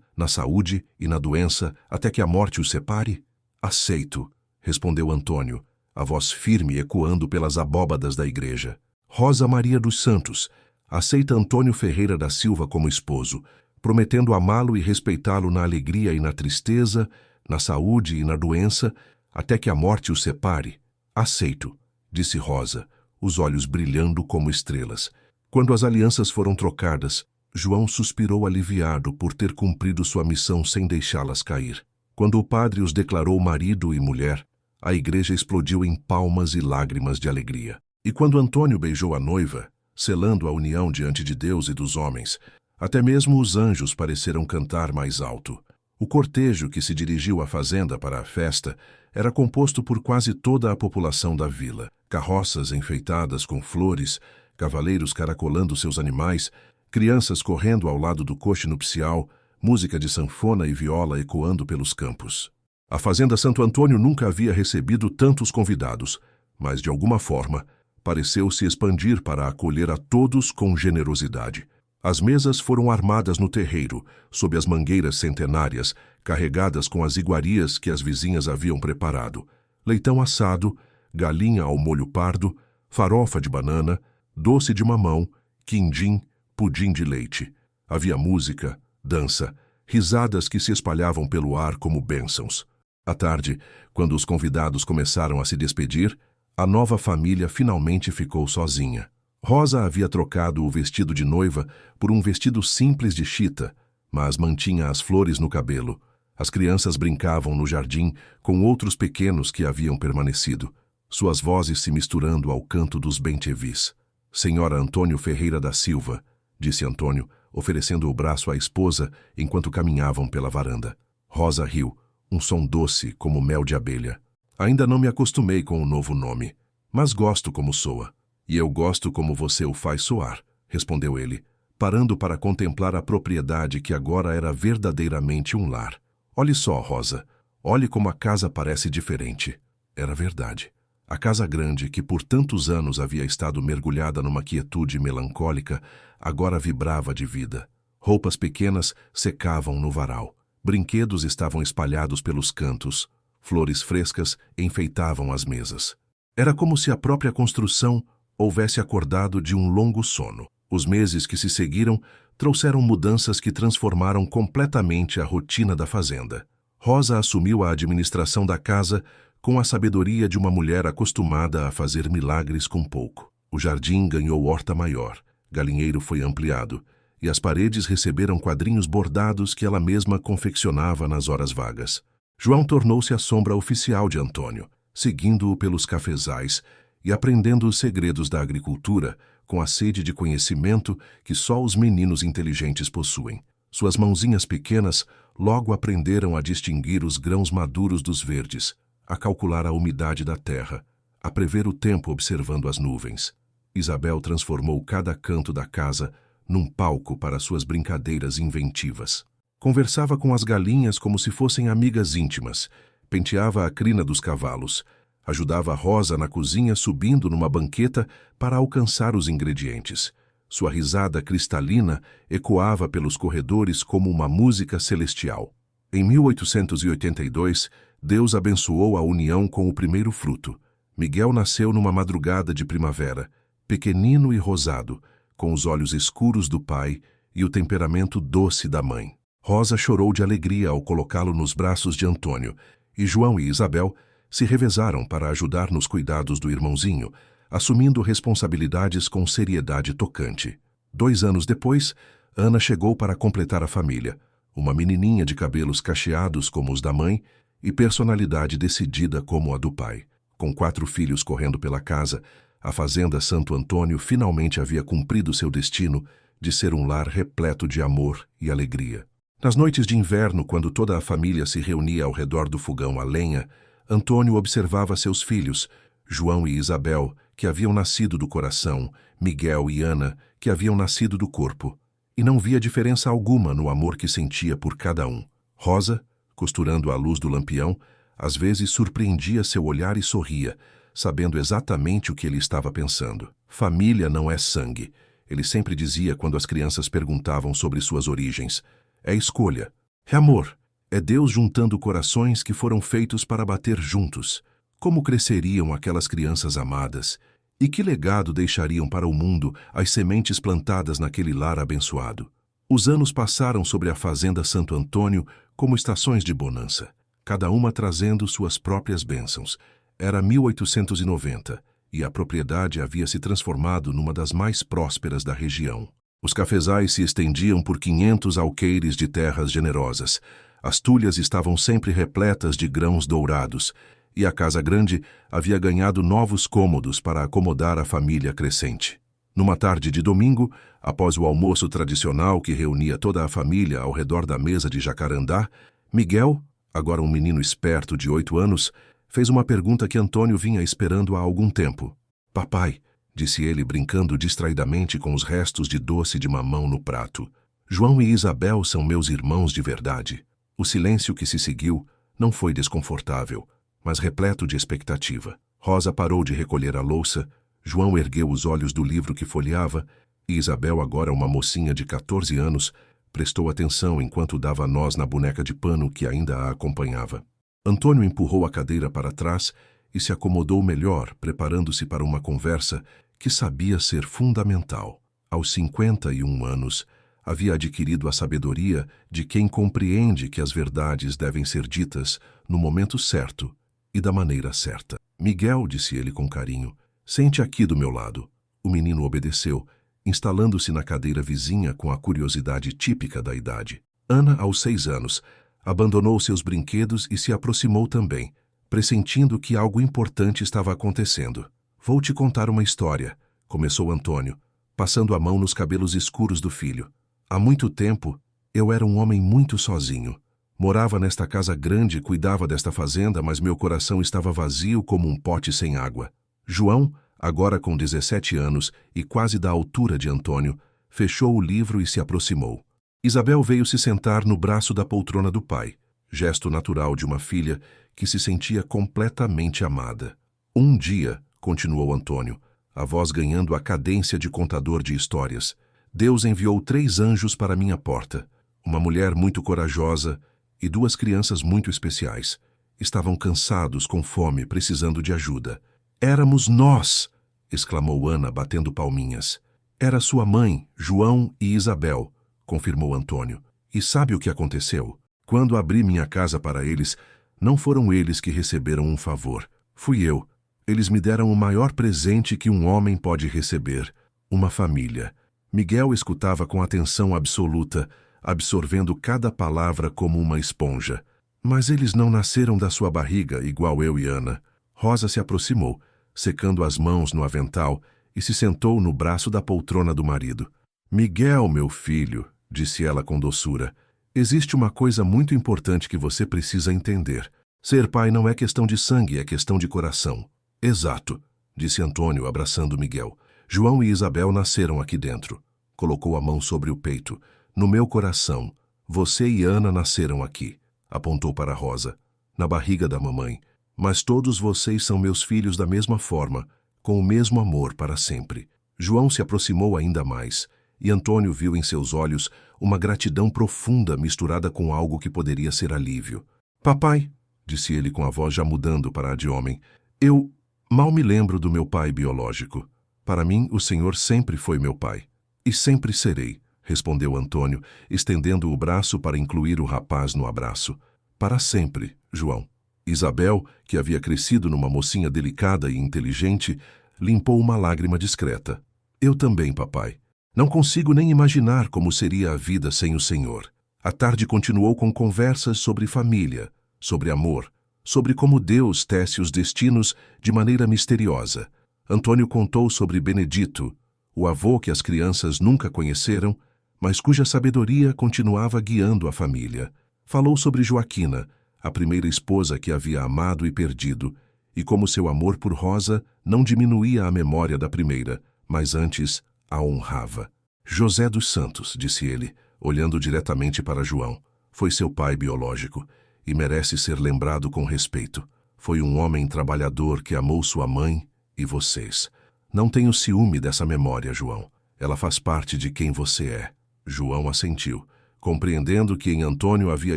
na saúde e na doença, até que a morte os separe? Aceito, respondeu Antônio, a voz firme ecoando pelas abóbadas da igreja. Rosa Maria dos Santos, aceita Antônio Ferreira da Silva como esposo, prometendo amá-lo e respeitá-lo na alegria e na tristeza, na saúde e na doença, até que a morte os separe? Aceito, disse Rosa, os olhos brilhando como estrelas. Quando as alianças foram trocadas, João suspirou aliviado por ter cumprido sua missão sem deixá-las cair. Quando o padre os declarou marido e mulher, a igreja explodiu em palmas e lágrimas de alegria. E quando Antônio beijou a noiva, selando a união diante de Deus e dos homens, até mesmo os anjos pareceram cantar mais alto. O cortejo que se dirigiu à fazenda para a festa era composto por quase toda a população da vila. Carroças enfeitadas com flores, cavaleiros caracolando seus animais, crianças correndo ao lado do coche nupcial, música de sanfona e viola ecoando pelos campos. A fazenda Santo Antônio nunca havia recebido tantos convidados, mas de alguma forma pareceu se expandir para acolher a todos com generosidade. As mesas foram armadas no terreiro, sob as mangueiras centenárias, carregadas com as iguarias que as vizinhas haviam preparado. Leitão assado, galinha ao molho pardo, farofa de banana, doce de mamão, quindim, pudim de leite. Havia música, dança, risadas que se espalhavam pelo ar como bênçãos. À tarde, quando os convidados começaram a se despedir, a nova família finalmente ficou sozinha. Rosa havia trocado o vestido de noiva por um vestido simples de chita, mas mantinha as flores no cabelo. As crianças brincavam no jardim com outros pequenos que haviam permanecido, suas vozes se misturando ao canto dos bem-te-vis. Senhora Antônio Ferreira da Silva, disse Antônio, oferecendo o braço à esposa enquanto caminhavam pela varanda. Rosa riu, um som doce como mel de abelha. Ainda não me acostumei com o novo nome, mas gosto como soa. E eu gosto como você o faz soar, respondeu ele, parando para contemplar a propriedade que agora era verdadeiramente um lar. Olhe só, Rosa, olhe como a casa parece diferente. Era verdade. A casa grande, que por tantos anos havia estado mergulhada numa quietude melancólica, agora vibrava de vida. Roupas pequenas secavam no varal. Brinquedos estavam espalhados pelos cantos. Flores frescas enfeitavam as mesas. Era como se a própria construção houvesse acordado de um longo sono. Os meses que se seguiram trouxeram mudanças que transformaram completamente a rotina da fazenda. Rosa assumiu a administração da casa com a sabedoria de uma mulher acostumada a fazer milagres com pouco. O jardim ganhou horta maior, galinheiro foi ampliado, e as paredes receberam quadrinhos bordados que ela mesma confeccionava nas horas vagas. João tornou-se a sombra oficial de Antônio, seguindo-o pelos cafezais e aprendendo os segredos da agricultura com a sede de conhecimento que só os meninos inteligentes possuem. Suas mãozinhas pequenas logo aprenderam a distinguir os grãos maduros dos verdes, a calcular a umidade da terra, a prever o tempo observando as nuvens. Isabel transformou cada canto da casa num palco para suas brincadeiras inventivas. Conversava com as galinhas como se fossem amigas íntimas, penteava a crina dos cavalos, ajudava Rosa na cozinha subindo numa banqueta para alcançar os ingredientes. Sua risada cristalina ecoava pelos corredores como uma música celestial. Em 1882, Deus abençoou a união com o primeiro fruto. Miguel nasceu numa madrugada de primavera, pequenino e rosado, com os olhos escuros do pai e o temperamento doce da mãe. Rosa chorou de alegria ao colocá-lo nos braços de Antônio, e João e Isabel se revezaram para ajudar nos cuidados do irmãozinho, assumindo responsabilidades com seriedade tocante. 2 anos depois, Ana chegou para completar a família, uma menininha de cabelos cacheados como os da mãe e personalidade decidida como a do pai. Com 4 filhos correndo pela casa, a fazenda Santo Antônio finalmente havia cumprido seu destino de ser um lar repleto de amor e alegria. Nas noites de inverno, quando toda a família se reunia ao redor do fogão a lenha, Antônio observava seus filhos, João e Isabel, que haviam nascido do coração, Miguel e Ana, que haviam nascido do corpo, e não via diferença alguma no amor que sentia por cada um. Rosa, costurando à luz do lampião, às vezes surpreendia seu olhar e sorria, sabendo exatamente o que ele estava pensando. Família não é sangue, ele sempre dizia quando as crianças perguntavam sobre suas origens. É escolha, é amor, é Deus juntando corações que foram feitos para bater juntos. Como cresceriam aquelas crianças amadas? E que legado deixariam para o mundo as sementes plantadas naquele lar abençoado? Os anos passaram sobre a fazenda Santo Antônio como estações de bonança, cada uma trazendo suas próprias bênçãos. Era 1890 e a propriedade havia se transformado numa das mais prósperas da região. Os cafezais se estendiam por 500 alqueires de terras generosas. As tulhas estavam sempre repletas de grãos dourados, e a casa grande havia ganhado novos cômodos para acomodar a família crescente. Numa tarde de domingo, após o almoço tradicional que reunia toda a família ao redor da mesa de jacarandá, Miguel, agora um menino esperto de 8 anos, fez uma pergunta que Antônio vinha esperando há algum tempo. "Papai", disse ele brincando distraidamente com os restos de doce de mamão no prato, "João e Isabel são meus irmãos de verdade?" O silêncio que se seguiu não foi desconfortável, mas repleto de expectativa. Rosa parou de recolher a louça, João ergueu os olhos do livro que folheava, e Isabel, agora uma mocinha de 14 anos, prestou atenção enquanto dava nós na boneca de pano que ainda a acompanhava. Antônio empurrou a cadeira para trás e se acomodou melhor, preparando-se para uma conversa que sabia ser fundamental. Aos 51 anos, havia adquirido a sabedoria de quem compreende que as verdades devem ser ditas no momento certo e da maneira certa. "Miguel", disse ele com carinho, "sente aqui do meu lado." O menino obedeceu, instalando-se na cadeira vizinha com a curiosidade típica da idade. Ana, aos 6 anos, abandonou seus brinquedos e se aproximou também, pressentindo que algo importante estava acontecendo. "Vou te contar uma história", começou Antônio, passando a mão nos cabelos escuros do filho. "Há muito tempo, eu era um homem muito sozinho. Morava nesta casa grande, cuidava desta fazenda, mas meu coração estava vazio como um pote sem água." João, agora com 17 anos e quase da altura de Antônio, fechou o livro e se aproximou. Isabel veio se sentar no braço da poltrona do pai, gesto natural de uma filha que se sentia completamente amada. "Um dia", continuou Antônio, a voz ganhando a cadência de contador de histórias, "Deus enviou 3 anjos para minha porta, uma mulher muito corajosa e 2 crianças muito especiais. Estavam cansados, com fome, precisando de ajuda. Éramos nós!" exclamou Ana, batendo palminhas. "Era sua mãe, João e Isabel", confirmou Antônio. "E sabe o que aconteceu? Quando abri minha casa para eles, não foram eles que receberam um favor. Fui eu. Eles me deram o maior presente que um homem pode receber: uma família." Miguel escutava com atenção absoluta, absorvendo cada palavra como uma esponja. "Mas eles não nasceram da sua barriga, igual eu e Ana." Rosa se aproximou, secando as mãos no avental, e se sentou no braço da poltrona do marido. Miguel, meu filho, disse ela com doçura, existe uma coisa muito importante que você precisa entender. Ser pai não é questão de sangue, é questão de coração. Exato, disse Antônio, abraçando Miguel. João e Isabel nasceram aqui dentro. Colocou a mão sobre o peito. No meu coração. Você e Ana nasceram aqui. Apontou para Rosa. Na barriga da mamãe. Mas todos vocês são meus filhos da mesma forma, com o mesmo amor para sempre. João se aproximou ainda mais, e Antônio viu em seus olhos uma gratidão profunda misturada com algo que poderia ser alívio. Papai, disse ele com a voz já mudando para a de homem, eu mal me lembro do meu pai biológico. Para mim, o Senhor sempre foi meu pai. E sempre serei, respondeu Antônio, estendendo o braço para incluir o rapaz no abraço. Para sempre, João. Isabel, que havia crescido numa mocinha delicada e inteligente, limpou uma lágrima discreta. Eu também, papai. Não consigo nem imaginar como seria a vida sem o Senhor. A tarde continuou com conversas sobre família, sobre amor, sobre como Deus tece os destinos de maneira misteriosa. Antônio contou sobre Benedito, o avô que as crianças nunca conheceram, mas cuja sabedoria continuava guiando a família. Falou sobre Joaquina, a primeira esposa que havia amado e perdido, e como seu amor por Rosa não diminuía a memória da primeira, mas antes a honrava. José dos Santos, disse ele, olhando diretamente para João, foi seu pai biológico e merece ser lembrado com respeito. Foi um homem trabalhador que amou sua mãe e vocês. Não tenho ciúme dessa memória, João. Ela faz parte de quem você é. João assentiu, compreendendo que em Antônio havia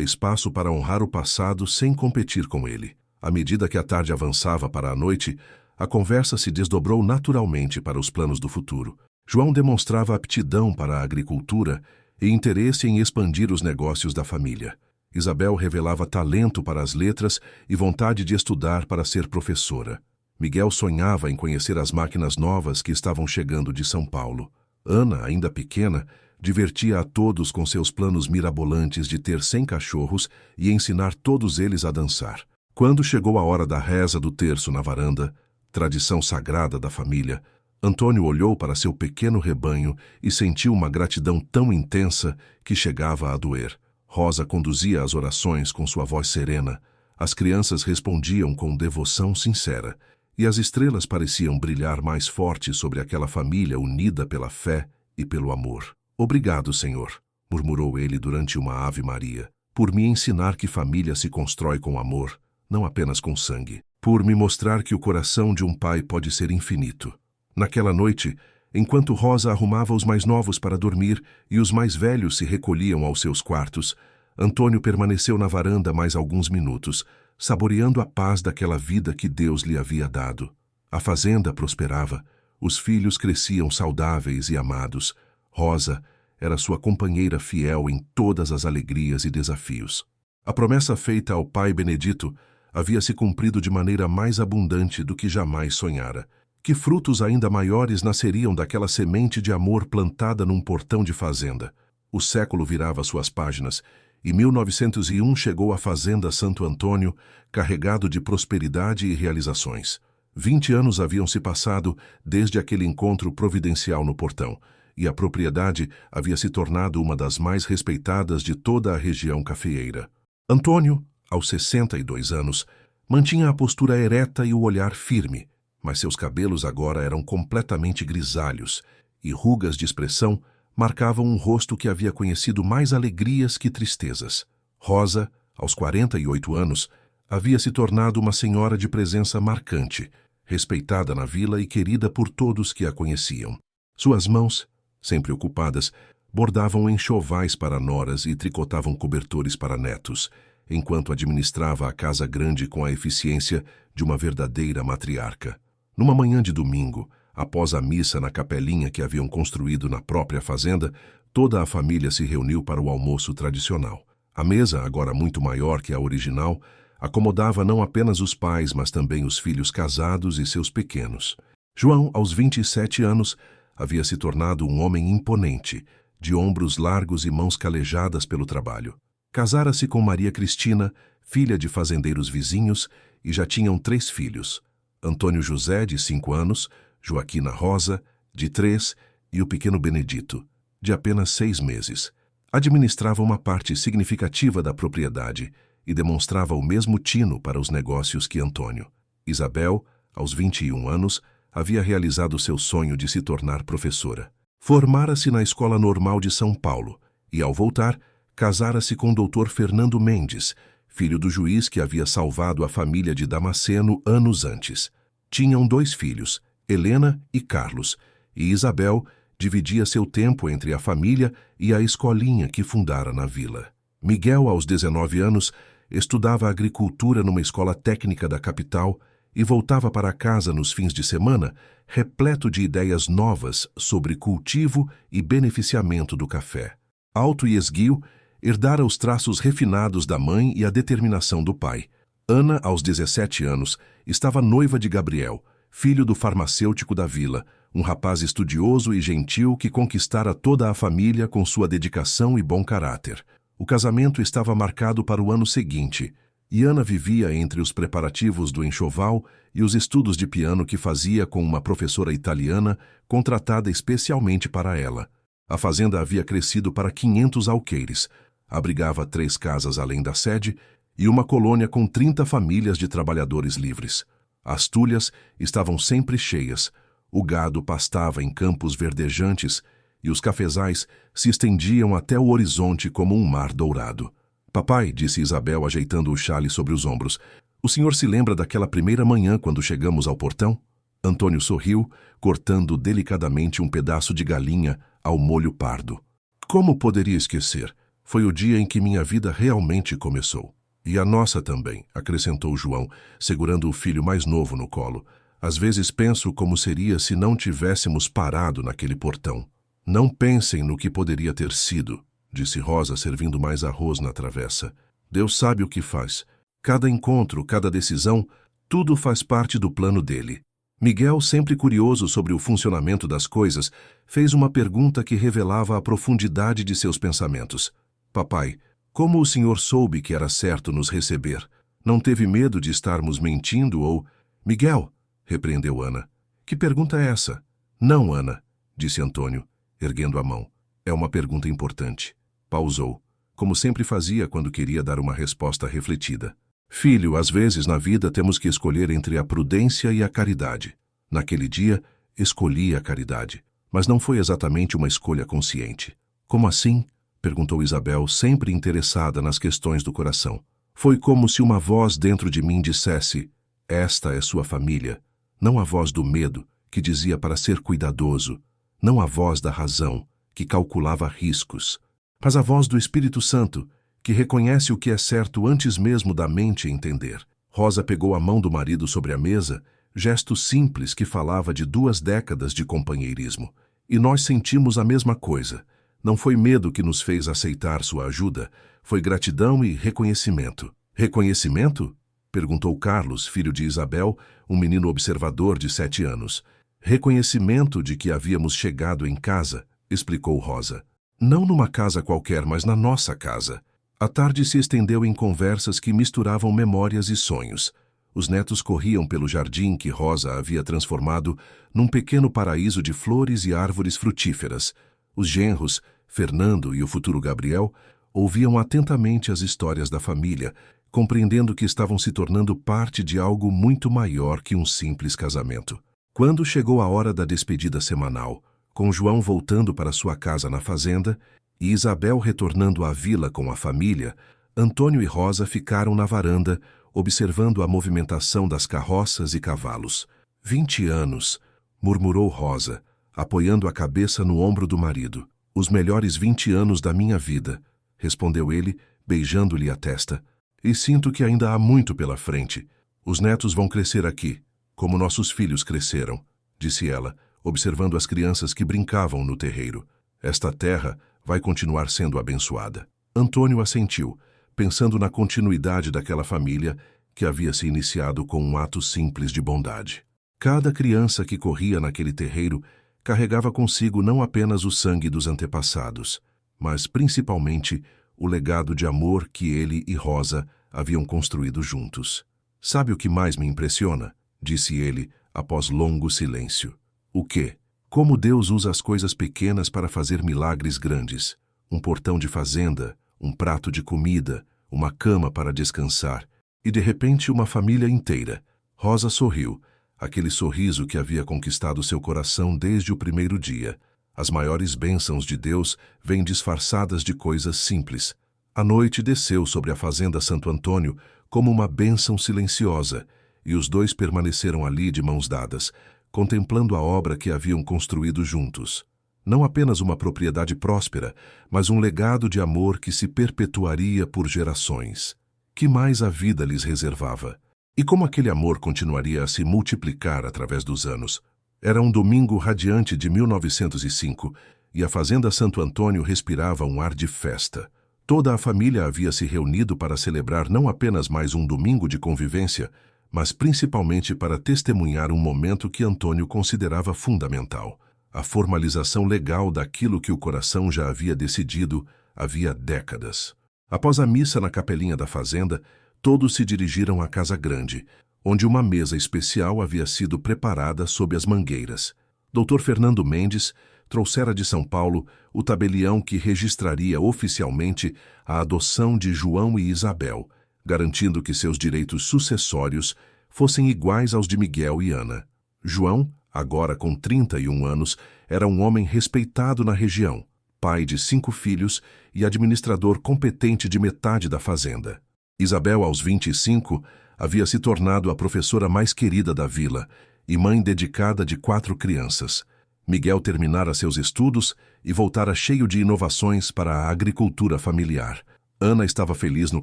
espaço para honrar o passado sem competir com ele. À medida que a tarde avançava para a noite, a conversa se desdobrou naturalmente para os planos do futuro. João demonstrava aptidão para a agricultura e interesse em expandir os negócios da família. Isabel revelava talento para as letras e vontade de estudar para ser professora. Miguel sonhava em conhecer as máquinas novas que estavam chegando de São Paulo. Ana, ainda pequena, divertia a todos com seus planos mirabolantes de ter 100 cachorros e ensinar todos eles a dançar. Quando chegou a hora da reza do terço na varanda, tradição sagrada da família, Antônio olhou para seu pequeno rebanho e sentiu uma gratidão tão intensa que chegava a doer. Rosa conduzia as orações com sua voz serena, as crianças respondiam com devoção sincera, e as estrelas pareciam brilhar mais forte sobre aquela família unida pela fé e pelo amor. Obrigado, Senhor, murmurou ele durante uma Ave Maria, por me ensinar que família se constrói com amor, não apenas com sangue, por me mostrar que o coração de um pai pode ser infinito. Naquela noite, enquanto Rosa arrumava os mais novos para dormir e os mais velhos se recolhiam aos seus quartos, Antônio permaneceu na varanda mais alguns minutos, saboreando a paz daquela vida que Deus lhe havia dado. A fazenda prosperava, os filhos cresciam saudáveis e amados. Rosa era sua companheira fiel em todas as alegrias e desafios. A promessa feita ao pai Benedito havia se cumprido de maneira mais abundante do que jamais sonhara. Que frutos ainda maiores nasceriam daquela semente de amor plantada num portão de fazenda? O século virava suas páginas, e 1901 chegou à Fazenda Santo Antônio, carregado de prosperidade e realizações. 20 anos haviam se passado desde aquele encontro providencial no portão, e a propriedade havia se tornado uma das mais respeitadas de toda a região cafeeira. Antônio, aos 62 anos, mantinha a postura ereta e o olhar firme, mas seus cabelos agora eram completamente grisalhos, e rugas de expressão marcavam um rosto que havia conhecido mais alegrias que tristezas. Rosa, aos 48 anos, havia se tornado uma senhora de presença marcante, respeitada na vila e querida por todos que a conheciam. Suas mãos, sempre ocupadas, bordavam enxovais para noras e tricotavam cobertores para netos, enquanto administrava a casa grande com a eficiência de uma verdadeira matriarca. Numa manhã de domingo, após a missa na capelinha que haviam construído na própria fazenda, toda a família se reuniu para o almoço tradicional. A mesa, agora muito maior que a original, acomodava não apenas os pais, mas também os filhos casados e seus pequenos. João, aos 27 anos, havia se tornado um homem imponente, de ombros largos e mãos calejadas pelo trabalho. Casara-se com Maria Cristina, filha de fazendeiros vizinhos, e já tinham 3 filhos, Antônio José, de 5 anos, Joaquina Rosa, de 3, e o pequeno Benedito, de apenas 6 meses. Administrava uma parte significativa da propriedade e demonstrava o mesmo tino para os negócios que Antônio. Isabel, aos 21 anos, havia realizado seu sonho de se tornar professora. Formara-se na Escola Normal de São Paulo e, ao voltar, casara-se com o Dr. Fernando Mendes, filho do juiz que havia salvado a família de Damasceno anos antes. Tinham 2 filhos, Helena e Carlos, e Isabel dividia seu tempo entre a família e a escolinha que fundara na vila. Miguel, aos 19 anos, estudava agricultura numa escola técnica da capital e voltava para casa nos fins de semana, repleto de ideias novas sobre cultivo e beneficiamento do café. Alto e esguio, herdara os traços refinados da mãe e a determinação do pai. Ana, aos 17 anos, estava noiva de Gabriel, filho do farmacêutico da vila, um rapaz estudioso e gentil que conquistara toda a família com sua dedicação e bom caráter. O casamento estava marcado para o ano seguinte, e Ana vivia entre os preparativos do enxoval e os estudos de piano que fazia com uma professora italiana contratada especialmente para ela. A fazenda havia crescido para 500 alqueires, abrigava 3 casas além da sede e uma colônia com 30 famílias de trabalhadores livres. As tulhas estavam sempre cheias, o gado pastava em campos verdejantes e os cafezais se estendiam até o horizonte como um mar dourado. Papai, disse Isabel ajeitando o xale sobre os ombros, o senhor se lembra daquela primeira manhã quando chegamos ao portão? Antônio sorriu, cortando delicadamente um pedaço de galinha ao molho pardo. Como poderia esquecer? Foi o dia em que minha vida realmente começou. E a nossa também, acrescentou João, segurando o filho mais novo no colo. Às vezes penso como seria se não tivéssemos parado naquele portão. Não pensem no que poderia ter sido, disse Rosa, servindo mais arroz na travessa. Deus sabe o que faz. Cada encontro, cada decisão, tudo faz parte do plano dele. Miguel, sempre curioso sobre o funcionamento das coisas, fez uma pergunta que revelava a profundidade de seus pensamentos. Papai, como o senhor soube que era certo nos receber? Não teve medo de estarmos mentindo ou... Miguel, repreendeu Ana. Que pergunta é essa? Não, Ana, disse Antônio, erguendo a mão. É uma pergunta importante. Pausou, como sempre fazia quando queria dar uma resposta refletida. Filho, às vezes na vida temos que escolher entre a prudência e a caridade. Naquele dia, escolhi a caridade, mas não foi exatamente uma escolha consciente. Como assim? Perguntou Isabel, sempre interessada nas questões do coração. Foi como se uma voz dentro de mim dissesse: esta é sua família. Não a voz do medo, que dizia para ser cuidadoso. Não a voz da razão, que calculava riscos. Mas a voz do Espírito Santo, que reconhece o que é certo antes mesmo da mente entender. Rosa pegou a mão do marido sobre a mesa, gesto simples que falava de 2 décadas de companheirismo. E nós sentimos a mesma coisa. Não foi medo que nos fez aceitar sua ajuda, foi gratidão e reconhecimento. Reconhecimento? Perguntou Carlos, filho de Isabel, um menino observador de 7 anos. Reconhecimento de que havíamos chegado em casa, explicou Rosa. Não numa casa qualquer, mas na nossa casa. A tarde se estendeu em conversas que misturavam memórias e sonhos. Os netos corriam pelo jardim que Rosa havia transformado num pequeno paraíso de flores e árvores frutíferas. Os genros, Fernando e o futuro Gabriel, ouviam atentamente as histórias da família, compreendendo que estavam se tornando parte de algo muito maior que um simples casamento. Quando chegou a hora da despedida semanal, com João voltando para sua casa na fazenda e Isabel retornando à vila com a família, Antônio e Rosa ficaram na varanda, observando a movimentação das carroças e cavalos. 20 anos, murmurou Rosa, apoiando a cabeça no ombro do marido. Os melhores 20 anos da minha vida, respondeu ele, beijando-lhe a testa. E sinto que ainda há muito pela frente. Os netos vão crescer aqui, como nossos filhos cresceram, disse ela, observando as crianças que brincavam no terreiro. Esta terra vai continuar sendo abençoada. Antônio assentiu, pensando na continuidade daquela família que havia se iniciado com um ato simples de bondade. Cada criança que corria naquele terreiro carregava consigo não apenas o sangue dos antepassados, mas principalmente o legado de amor que ele e Rosa haviam construído juntos. Sabe o que mais me impressiona? disse ele, após longo silêncio. O quê? Como Deus usa as coisas pequenas para fazer milagres grandes. Um portão de fazenda, um prato de comida, uma cama para descansar. E de repente uma família inteira. Rosa sorriu, aquele sorriso que havia conquistado seu coração desde o primeiro dia. As maiores bênçãos de Deus vêm disfarçadas de coisas simples. A noite desceu sobre a fazenda Santo Antônio como uma bênção silenciosa, e os dois permaneceram ali de mãos dadas, contemplando a obra que haviam construído juntos. Não apenas uma propriedade próspera, mas um legado de amor que se perpetuaria por gerações. Que mais a vida lhes reservava? E como aquele amor continuaria a se multiplicar através dos anos? Era um domingo radiante de 1905, e a fazenda Santo Antônio respirava um ar de festa. Toda a família havia se reunido para celebrar não apenas mais um domingo de convivência, mas principalmente para testemunhar um momento que Antônio considerava fundamental: a formalização legal daquilo que o coração já havia decidido havia décadas. Após a missa na capelinha da fazenda, todos se dirigiram à casa grande, onde uma mesa especial havia sido preparada sob as mangueiras. Dr. Fernando Mendes trouxera de São Paulo o tabelião que registraria oficialmente a adoção de João e Isabel, garantindo que seus direitos sucessórios fossem iguais aos de Miguel e Ana. João, agora com 31 anos, era um homem respeitado na região, pai de 5 filhos e administrador competente de metade da fazenda. Isabel, aos 25, havia se tornado a professora mais querida da vila e mãe dedicada de 4 crianças. Miguel terminara seus estudos e voltara cheio de inovações para a agricultura familiar. Ana estava feliz no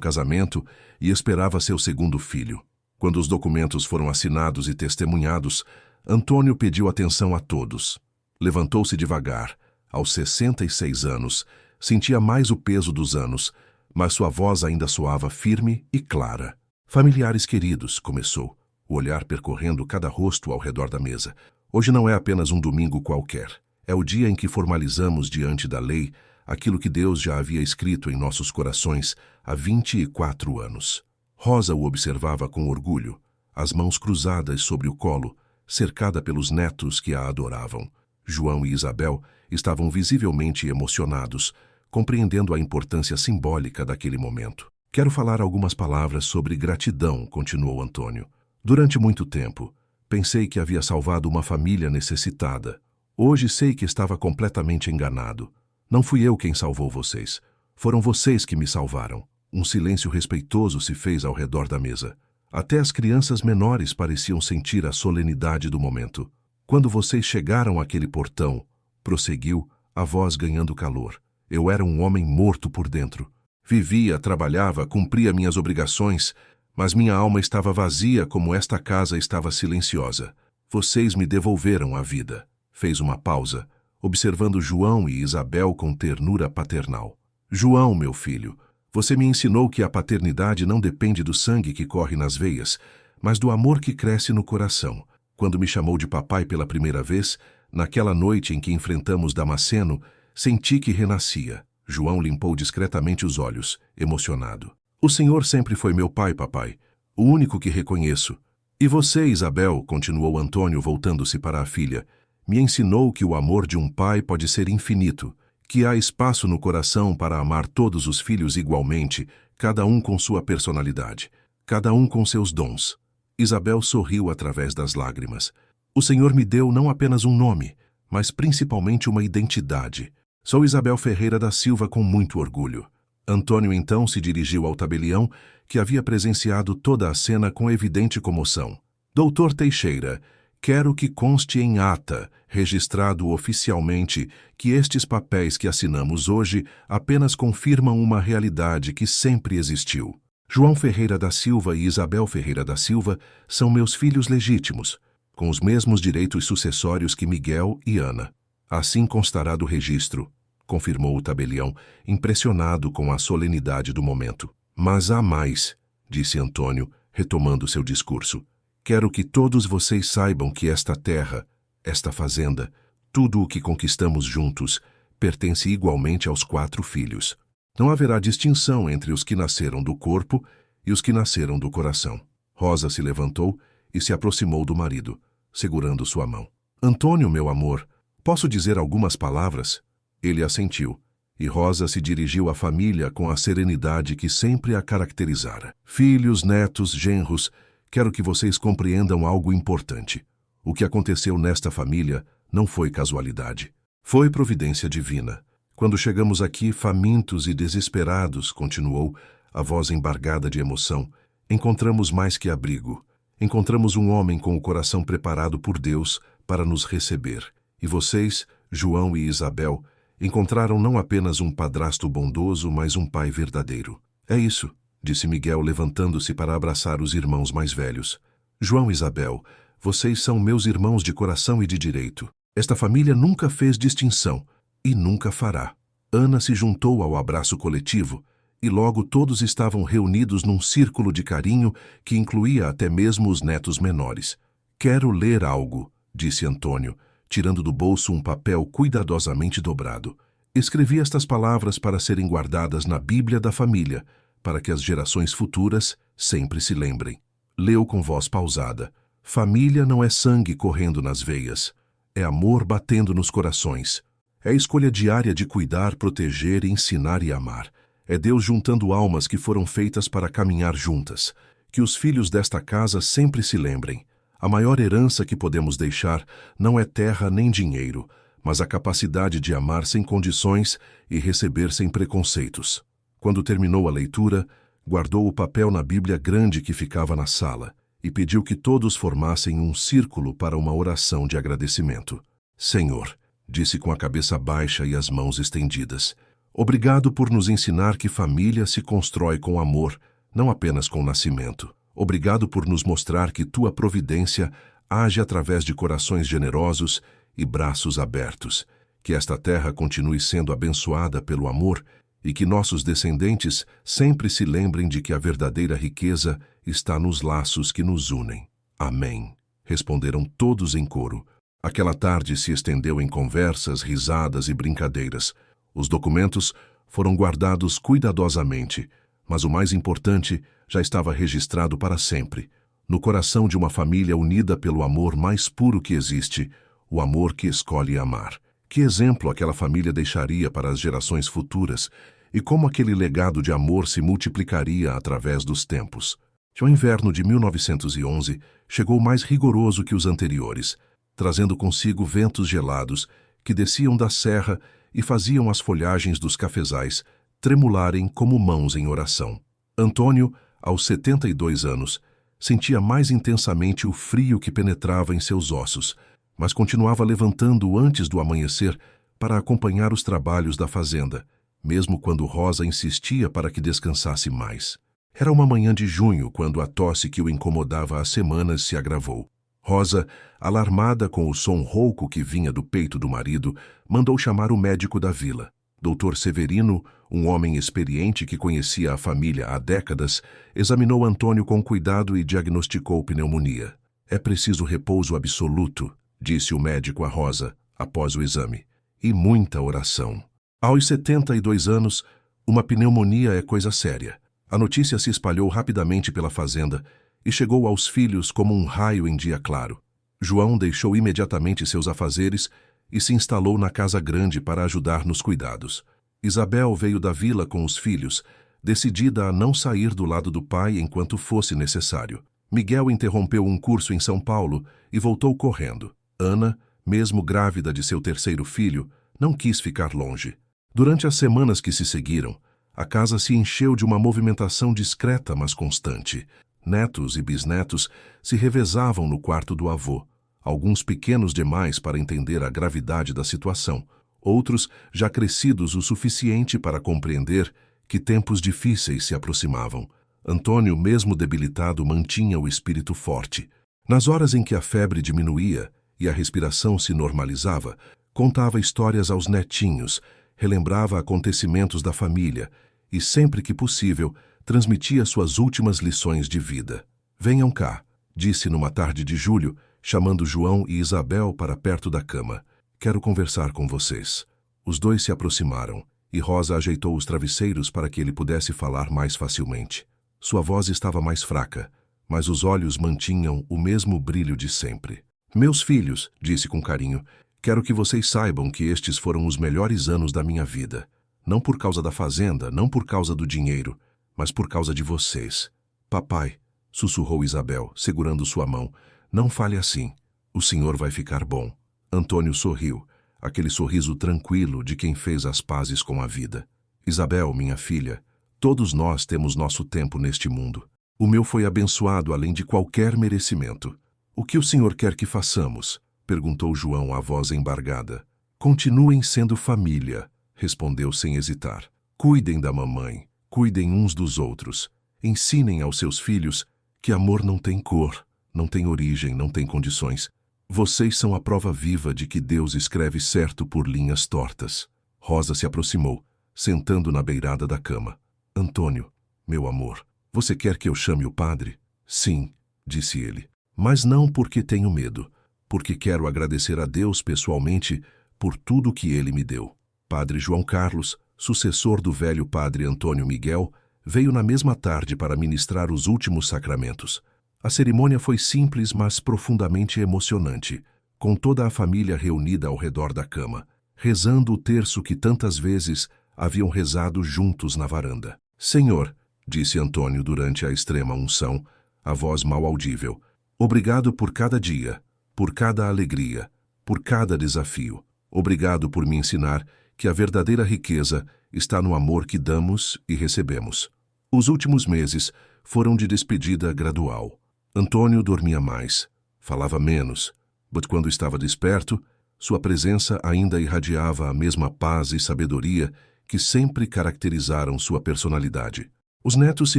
casamento e esperava seu segundo filho. Quando os documentos foram assinados e testemunhados, Antônio pediu atenção a todos. Levantou-se devagar. Aos 66 anos, sentia mais o peso dos anos, mas sua voz ainda soava firme e clara. Familiares queridos, começou, o olhar percorrendo cada rosto ao redor da mesa. Hoje não é apenas um domingo qualquer. É o dia em que formalizamos diante da lei aquilo que Deus já havia escrito em nossos corações há 24 anos. Rosa o observava com orgulho, as mãos cruzadas sobre o colo, cercada pelos netos que a adoravam. João e Isabel estavam visivelmente emocionados, compreendendo a importância simbólica daquele momento. Quero falar algumas palavras sobre gratidão, continuou Antônio. Durante muito tempo, pensei que havia salvado uma família necessitada. Hoje sei que estava completamente enganado. Não fui eu quem salvou vocês. Foram vocês que me salvaram. Um silêncio respeitoso se fez ao redor da mesa. Até as crianças menores pareciam sentir a solenidade do momento. Quando vocês chegaram àquele portão, prosseguiu, a voz ganhando calor. Eu era um homem morto por dentro. Vivia, trabalhava, cumpria minhas obrigações, mas minha alma estava vazia como esta casa estava silenciosa. Vocês me devolveram a vida. Fez uma pausa, observando João e Isabel com ternura paternal. João, meu filho, você me ensinou que a paternidade não depende do sangue que corre nas veias, mas do amor que cresce no coração. Quando me chamou de papai pela primeira vez, naquela noite em que enfrentamos Damasceno, senti que renascia. João limpou discretamente os olhos, emocionado. O senhor sempre foi meu pai, papai, o único que reconheço. E você, Isabel, continuou Antônio voltando-se para a filha, me ensinou que o amor de um pai pode ser infinito, que há espaço no coração para amar todos os filhos igualmente, cada um com sua personalidade, cada um com seus dons. Isabel sorriu através das lágrimas. O Senhor me deu não apenas um nome, mas principalmente uma identidade. Sou Isabel Ferreira da Silva com muito orgulho. Antônio então se dirigiu ao tabelião, que havia presenciado toda a cena com evidente comoção. Doutor Teixeira, quero que conste em ata, registrado oficialmente, que estes papéis que assinamos hoje apenas confirmam uma realidade que sempre existiu. João Ferreira da Silva e Isabel Ferreira da Silva são meus filhos legítimos, com os mesmos direitos sucessórios que Miguel e Ana. Assim constará do registro, confirmou o tabelião, impressionado com a solenidade do momento. Mas há mais, disse Antônio, retomando seu discurso. Quero que todos vocês saibam que esta terra, esta fazenda, tudo o que conquistamos juntos, pertence igualmente aos 4 filhos. Não haverá distinção entre os que nasceram do corpo e os que nasceram do coração. Rosa se levantou e se aproximou do marido, segurando sua mão. Antônio, meu amor, posso dizer algumas palavras? Ele assentiu, e Rosa se dirigiu à família com a serenidade que sempre a caracterizara. Filhos, netos, genros, quero que vocês compreendam algo importante. O que aconteceu nesta família não foi casualidade. Foi providência divina. Quando chegamos aqui, famintos e desesperados, continuou, a voz embargada de emoção, encontramos mais que abrigo. Encontramos um homem com o coração preparado por Deus para nos receber. E vocês, João e Isabel, encontraram não apenas um padrasto bondoso, mas um pai verdadeiro. É isso, disse Miguel, levantando-se para abraçar os irmãos mais velhos. João e Isabel, vocês são meus irmãos de coração e de direito. Esta família nunca fez distinção e nunca fará. Ana se juntou ao abraço coletivo e logo todos estavam reunidos num círculo de carinho que incluía até mesmo os netos menores. Quero ler algo, disse Antônio, tirando do bolso um papel cuidadosamente dobrado. Escrevi estas palavras para serem guardadas na Bíblia da família, para que as gerações futuras sempre se lembrem. Leu com voz pausada. Família não é sangue correndo nas veias. É amor batendo nos corações. É a escolha diária de cuidar, proteger, ensinar e amar. É Deus juntando almas que foram feitas para caminhar juntas. Que os filhos desta casa sempre se lembrem. A maior herança que podemos deixar não é terra nem dinheiro, mas a capacidade de amar sem condições e receber sem preconceitos. Quando terminou a leitura, guardou o papel na Bíblia grande que ficava na sala e pediu que todos formassem um círculo para uma oração de agradecimento. Senhor, disse com a cabeça baixa e as mãos estendidas, obrigado por nos ensinar que família se constrói com amor, não apenas com nascimento. Obrigado por nos mostrar que tua providência age através de corações generosos e braços abertos. Que esta terra continue sendo abençoada pelo amor e que nossos descendentes sempre se lembrem de que a verdadeira riqueza está nos laços que nos unem. Amém. Responderam todos em coro. Aquela tarde se estendeu em conversas, risadas e brincadeiras. Os documentos foram guardados cuidadosamente, mas o mais importante já estava registrado para sempre, no coração de uma família unida pelo amor mais puro que existe, o amor que escolhe amar. Que exemplo aquela família deixaria para as gerações futuras e como aquele legado de amor se multiplicaria através dos tempos. O inverno de 1911 chegou mais rigoroso que os anteriores, trazendo consigo ventos gelados que desciam da serra e faziam as folhagens dos cafezais tremularem como mãos em oração. Antônio, aos 72 anos, sentia mais intensamente o frio que penetrava em seus ossos, mas continuava levantando antes do amanhecer para acompanhar os trabalhos da fazenda, mesmo quando Rosa insistia para que descansasse mais. Era uma manhã de junho quando a tosse que o incomodava há semanas se agravou. Rosa, alarmada com o som rouco que vinha do peito do marido, mandou chamar o médico da vila. Dr. Severino, um homem experiente que conhecia a família há décadas, examinou Antônio com cuidado e diagnosticou pneumonia. É preciso repouso absoluto, disse o médico a Rosa, após o exame, e muita oração. Aos 72 anos, uma pneumonia é coisa séria. A notícia se espalhou rapidamente pela fazenda e chegou aos filhos como um raio em dia claro. João deixou imediatamente seus afazeres e se instalou na casa grande para ajudar nos cuidados. Isabel veio da vila com os filhos, decidida a não sair do lado do pai enquanto fosse necessário. Miguel interrompeu um curso em São Paulo e voltou correndo. Ana, mesmo grávida de seu terceiro filho, não quis ficar longe. Durante as semanas que se seguiram, a casa se encheu de uma movimentação discreta, mas constante. Netos e bisnetos se revezavam no quarto do avô, alguns pequenos demais para entender a gravidade da situação, outros já crescidos o suficiente para compreender que tempos difíceis se aproximavam. Antônio, mesmo debilitado, mantinha o espírito forte. Nas horas em que a febre diminuía e a respiração se normalizava, contava histórias aos netinhos, relembrava acontecimentos da família e, sempre que possível, transmitia suas últimas lições de vida. Venham cá, disse numa tarde de julho, chamando João e Isabel para perto da cama. Quero conversar com vocês. Os dois se aproximaram e Rosa ajeitou os travesseiros para que ele pudesse falar mais facilmente. Sua voz estava mais fraca, mas os olhos mantinham o mesmo brilho de sempre. Meus filhos, disse com carinho, quero que vocês saibam que estes foram os melhores anos da minha vida. Não por causa da fazenda, não por causa do dinheiro, mas por causa de vocês. Papai, sussurrou Isabel, segurando sua mão, não fale assim. O senhor vai ficar bom. Antônio sorriu, aquele sorriso tranquilo de quem fez as pazes com a vida. Isabel, minha filha, todos nós temos nosso tempo neste mundo. O meu foi abençoado além de qualquer merecimento. O que o senhor quer que façamos? Perguntou João, a voz embargada. Continuem sendo família, respondeu sem hesitar. Cuidem da mamãe, cuidem uns dos outros. Ensinem aos seus filhos que amor não tem cor, não tem origem, não tem condições. Vocês são a prova viva de que Deus escreve certo por linhas tortas. Rosa se aproximou, sentando na beirada da cama. Antônio, meu amor, você quer que eu chame o padre? Sim, disse ele. Mas não porque tenho medo, porque quero agradecer a Deus pessoalmente por tudo que ele me deu. Padre João Carlos, sucessor do velho padre Antônio Miguel, veio na mesma tarde para ministrar os últimos sacramentos. A cerimônia foi simples, mas profundamente emocionante, com toda a família reunida ao redor da cama, rezando o terço que tantas vezes haviam rezado juntos na varanda. Senhor, disse Antônio durante a extrema unção, a voz mal audível, obrigado por cada dia, por cada alegria, por cada desafio. Obrigado por me ensinar que a verdadeira riqueza está no amor que damos e recebemos. Os últimos meses foram de despedida gradual. Antônio dormia mais, falava menos, mas quando estava desperto, sua presença ainda irradiava a mesma paz e sabedoria que sempre caracterizaram sua personalidade. Os netos se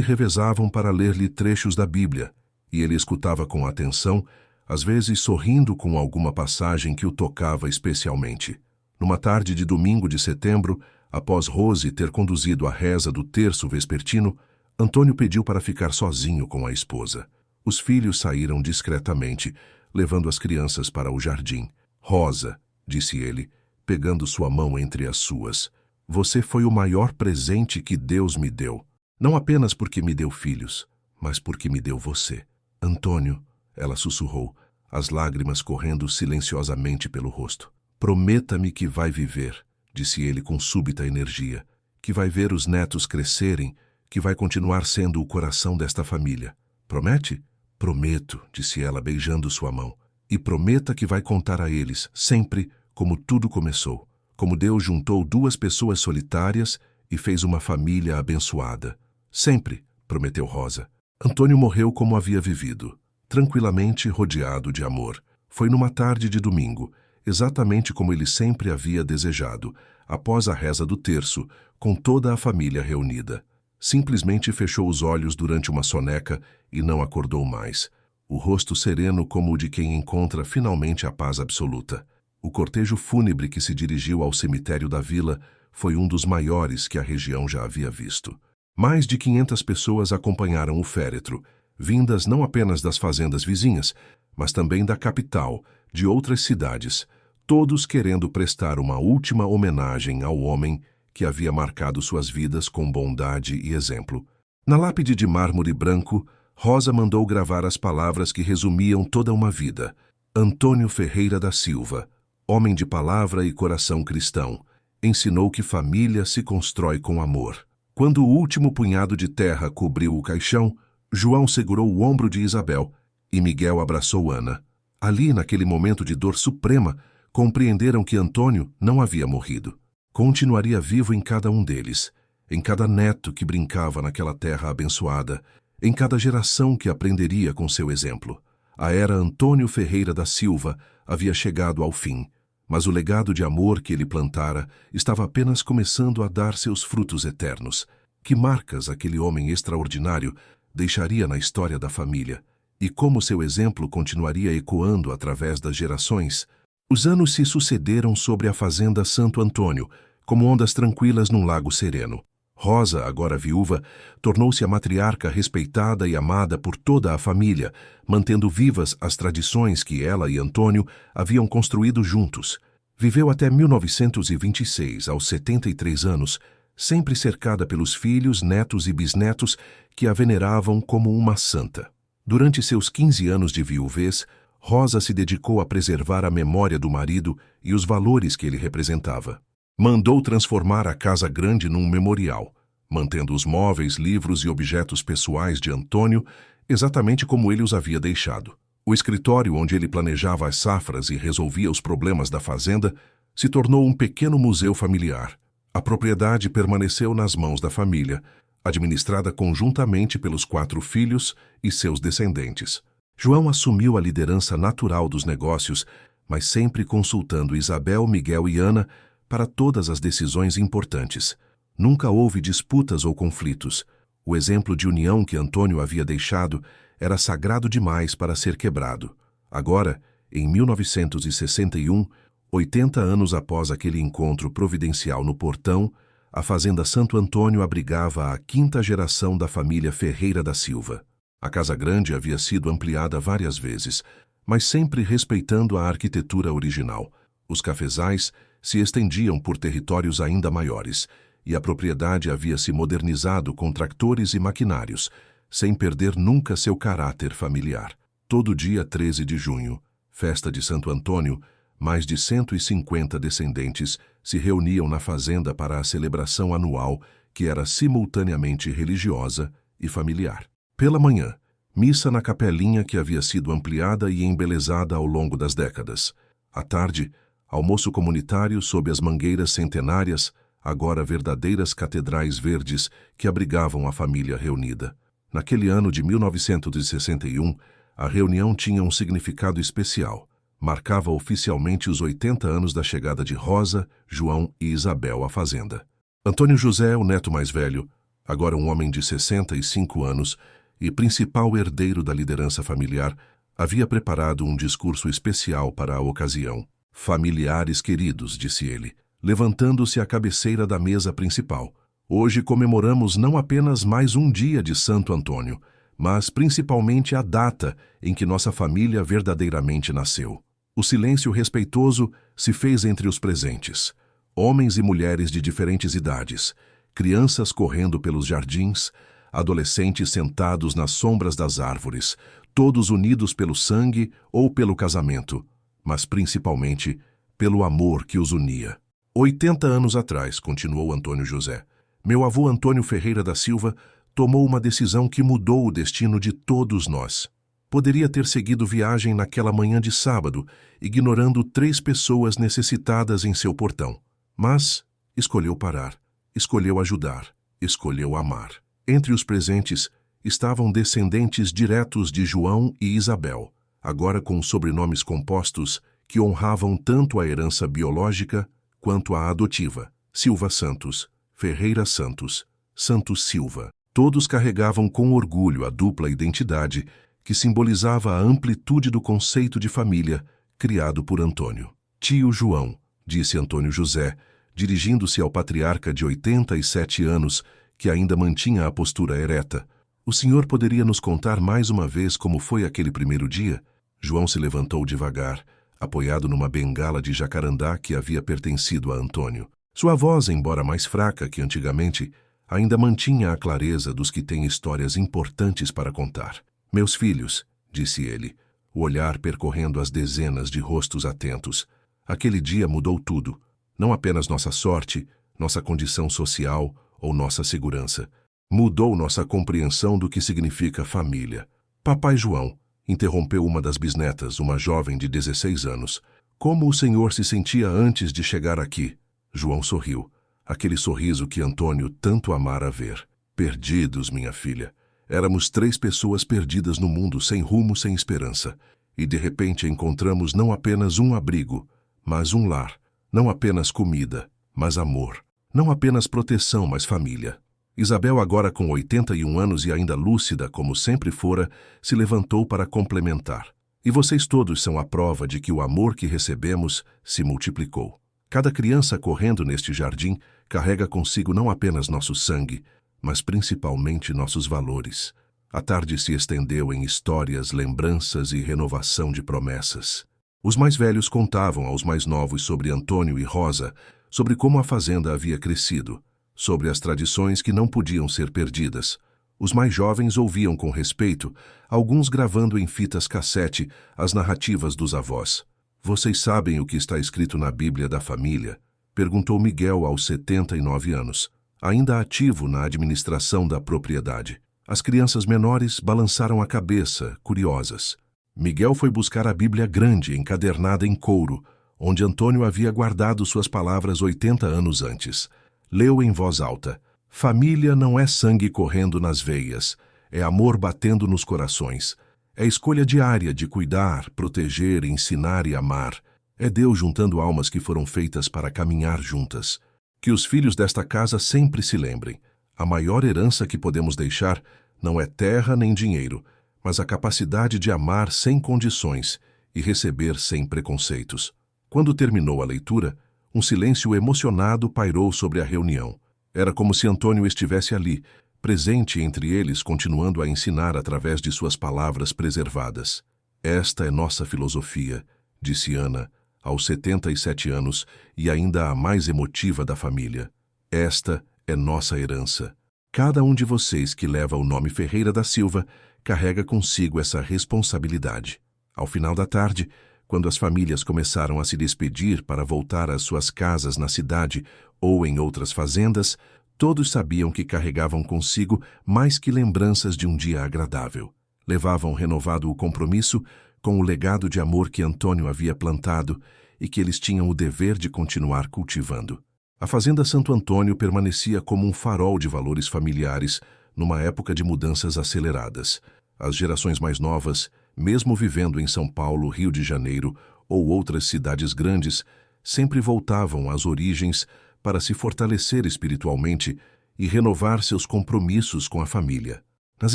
revezavam para ler-lhe trechos da Bíblia, e ele escutava com atenção, às vezes sorrindo com alguma passagem que o tocava especialmente. Numa tarde de domingo de setembro, após Rose ter conduzido a reza do terço vespertino, Antônio pediu para ficar sozinho com a esposa. Os filhos saíram discretamente, levando as crianças para o jardim. Rosa, disse ele, pegando sua mão entre as suas, você foi o maior presente que Deus me deu. Não apenas porque me deu filhos, mas porque me deu você. Antônio, ela sussurrou, as lágrimas correndo silenciosamente pelo rosto. Prometa-me que vai viver, disse ele com súbita energia, que vai ver os netos crescerem, que vai continuar sendo o coração desta família. Promete? Prometo, disse ela beijando sua mão. E prometa que vai contar a eles, sempre, como tudo começou. Como Deus juntou duas pessoas solitárias e fez uma família abençoada. Sempre, prometeu Rosa. Antônio morreu como havia vivido, tranquilamente rodeado de amor. Foi numa tarde de domingo, exatamente como ele sempre havia desejado, após a reza do terço, com toda a família reunida. Simplesmente fechou os olhos durante uma soneca e não acordou mais. O rosto sereno como o de quem encontra finalmente a paz absoluta. O cortejo fúnebre que se dirigiu ao cemitério da vila foi um dos maiores que a região já havia visto. Mais de 500 pessoas acompanharam o féretro, vindas não apenas das fazendas vizinhas, mas também da capital, de outras cidades, todos querendo prestar uma última homenagem ao homem que havia marcado suas vidas com bondade e exemplo. Na lápide de mármore branco, Rosa mandou gravar as palavras que resumiam toda uma vida. Antônio Ferreira da Silva, homem de palavra e coração cristão, ensinou que família se constrói com amor. Quando o último punhado de terra cobriu o caixão, João segurou o ombro de Isabel e Miguel abraçou Ana. Ali, naquele momento de dor suprema, compreenderam que Antônio não havia morrido. Continuaria vivo em cada um deles, em cada neto que brincava naquela terra abençoada, em cada geração que aprenderia com seu exemplo. A era Antônio Ferreira da Silva havia chegado ao fim, mas o legado de amor que ele plantara estava apenas começando a dar seus frutos eternos. Que marcas aquele homem extraordinário deixaria na história da família, e como seu exemplo continuaria ecoando através das gerações. Os anos se sucederam sobre a fazenda Santo Antônio, como ondas tranquilas num lago sereno. Rosa, agora viúva, tornou-se a matriarca respeitada e amada por toda a família, mantendo vivas as tradições que ela e Antônio haviam construído juntos. Viveu até 1926, aos 73 anos, sempre cercada pelos filhos, netos e bisnetos que a veneravam como uma santa. Durante seus 15 anos de viuvez, Rosa se dedicou a preservar a memória do marido e os valores que ele representava. Mandou transformar a casa grande num memorial, mantendo os móveis, livros e objetos pessoais de Antônio exatamente como ele os havia deixado. O escritório onde ele planejava as safras e resolvia os problemas da fazenda se tornou um pequeno museu familiar. A propriedade permaneceu nas mãos da família, administrada conjuntamente pelos 4 filhos e seus descendentes. João assumiu a liderança natural dos negócios, mas sempre consultando Isabel, Miguel e Ana para todas as decisões importantes. Nunca houve disputas ou conflitos. O exemplo de união que Antônio havia deixado era sagrado demais para ser quebrado. Agora, em 1961, 80 anos após aquele encontro providencial no Portão, a Fazenda Santo Antônio abrigava a 5ª geração da família Ferreira da Silva. A Casa Grande havia sido ampliada várias vezes, mas sempre respeitando a arquitetura original. Os cafezais se estendiam por territórios ainda maiores, e a propriedade havia se modernizado com tractores e maquinários, sem perder nunca seu caráter familiar. Todo dia 13 de junho, festa de Santo Antônio, mais de 150 descendentes se reuniam na fazenda para a celebração anual que era simultaneamente religiosa e familiar. Pela manhã, missa na capelinha que havia sido ampliada e embelezada ao longo das décadas. À tarde, almoço comunitário sob as mangueiras centenárias, agora verdadeiras catedrais verdes que abrigavam a família reunida. Naquele ano de 1961, a reunião tinha um significado especial. Marcava oficialmente os 80 anos da chegada de Rosa, João e Isabel à fazenda. Antônio José, o neto mais velho, agora um homem de 65 anos e principal herdeiro da liderança familiar, havia preparado um discurso especial para a ocasião. Familiares queridos, disse ele, levantando-se à cabeceira da mesa principal. Hoje comemoramos não apenas mais um dia de Santo Antônio, mas principalmente a data em que nossa família verdadeiramente nasceu. O silêncio respeitoso se fez entre os presentes. Homens e mulheres de diferentes idades, crianças correndo pelos jardins, adolescentes sentados nas sombras das árvores, todos unidos pelo sangue ou pelo casamento, mas principalmente pelo amor que os unia. 80 anos atrás, continuou Antônio José, meu avô Antônio Ferreira da Silva tomou uma decisão que mudou o destino de todos nós. Poderia ter seguido viagem naquela manhã de sábado, ignorando 3 pessoas necessitadas em seu portão. Mas escolheu parar, escolheu ajudar, escolheu amar. Entre os presentes estavam descendentes diretos de João e Isabel, agora com sobrenomes compostos que honravam tanto a herança biológica quanto a adotiva. Silva Santos, Ferreira Santos, Santos Silva. Todos carregavam com orgulho a dupla identidade que simbolizava a amplitude do conceito de família criado por Antônio. Tio João, disse Antônio José, dirigindo-se ao patriarca de 87 anos, que ainda mantinha a postura ereta. O senhor poderia nos contar mais uma vez como foi aquele primeiro dia? João se levantou devagar, apoiado numa bengala de jacarandá que havia pertencido a Antônio. Sua voz, embora mais fraca que antigamente, ainda mantinha a clareza dos que têm histórias importantes para contar. Meus filhos, disse ele, o olhar percorrendo as dezenas de rostos atentos. Aquele dia mudou tudo, não apenas nossa sorte, nossa condição social ou nossa segurança. Mudou nossa compreensão do que significa família. Papai João, interrompeu uma das bisnetas, uma jovem de 16 anos. Como o senhor se sentia antes de chegar aqui? João sorriu, aquele sorriso que Antônio tanto amara ver. Perdidos, minha filha. Éramos 3 pessoas perdidas no mundo, sem rumo, sem esperança. E de repente encontramos não apenas um abrigo, mas um lar. Não apenas comida, mas amor. Não apenas proteção, mas família. Isabel, agora com 81 anos e ainda lúcida, como sempre fora, se levantou para complementar. E vocês todos são a prova de que o amor que recebemos se multiplicou. Cada criança correndo neste jardim carrega consigo não apenas nosso sangue, mas principalmente nossos valores. A tarde se estendeu em histórias, lembranças e renovação de promessas. Os mais velhos contavam aos mais novos sobre Antônio e Rosa, sobre como a fazenda havia crescido, sobre as tradições que não podiam ser perdidas. Os mais jovens ouviam com respeito, alguns gravando em fitas cassete as narrativas dos avós. Vocês sabem o que está escrito na Bíblia da família? Perguntou Miguel aos 79 anos, ainda ativo na administração da propriedade. As crianças menores balançaram a cabeça, curiosas. Miguel foi buscar a Bíblia grande, encadernada em couro, onde Antônio havia guardado suas palavras 80 anos antes. Leu em voz alta: família não é sangue correndo nas veias, é amor batendo nos corações. É escolha diária de cuidar, proteger, ensinar e amar. É Deus juntando almas que foram feitas para caminhar juntas. Que os filhos desta casa sempre se lembrem: a maior herança que podemos deixar não é terra nem dinheiro, mas a capacidade de amar sem condições e receber sem preconceitos. Quando terminou a leitura, um silêncio emocionado pairou sobre a reunião. Era como se Antônio estivesse ali, presente entre eles, continuando a ensinar através de suas palavras preservadas. Esta é nossa filosofia, disse Ana, aos 77 anos e ainda a mais emotiva da família. Esta é nossa herança. Cada um de vocês que leva o nome Ferreira da Silva carrega consigo essa responsabilidade. Ao final da tarde, quando as famílias começaram a se despedir para voltar às suas casas na cidade ou em outras fazendas, todos sabiam que carregavam consigo mais que lembranças de um dia agradável. Levavam renovado o compromisso com o legado de amor que Antônio havia plantado e que eles tinham o dever de continuar cultivando. A Fazenda Santo Antônio permanecia como um farol de valores familiares numa época de mudanças aceleradas. As gerações mais novas, mesmo vivendo em São Paulo, Rio de Janeiro ou outras cidades grandes, sempre voltavam às origens para se fortalecer espiritualmente e renovar seus compromissos com a família. Nas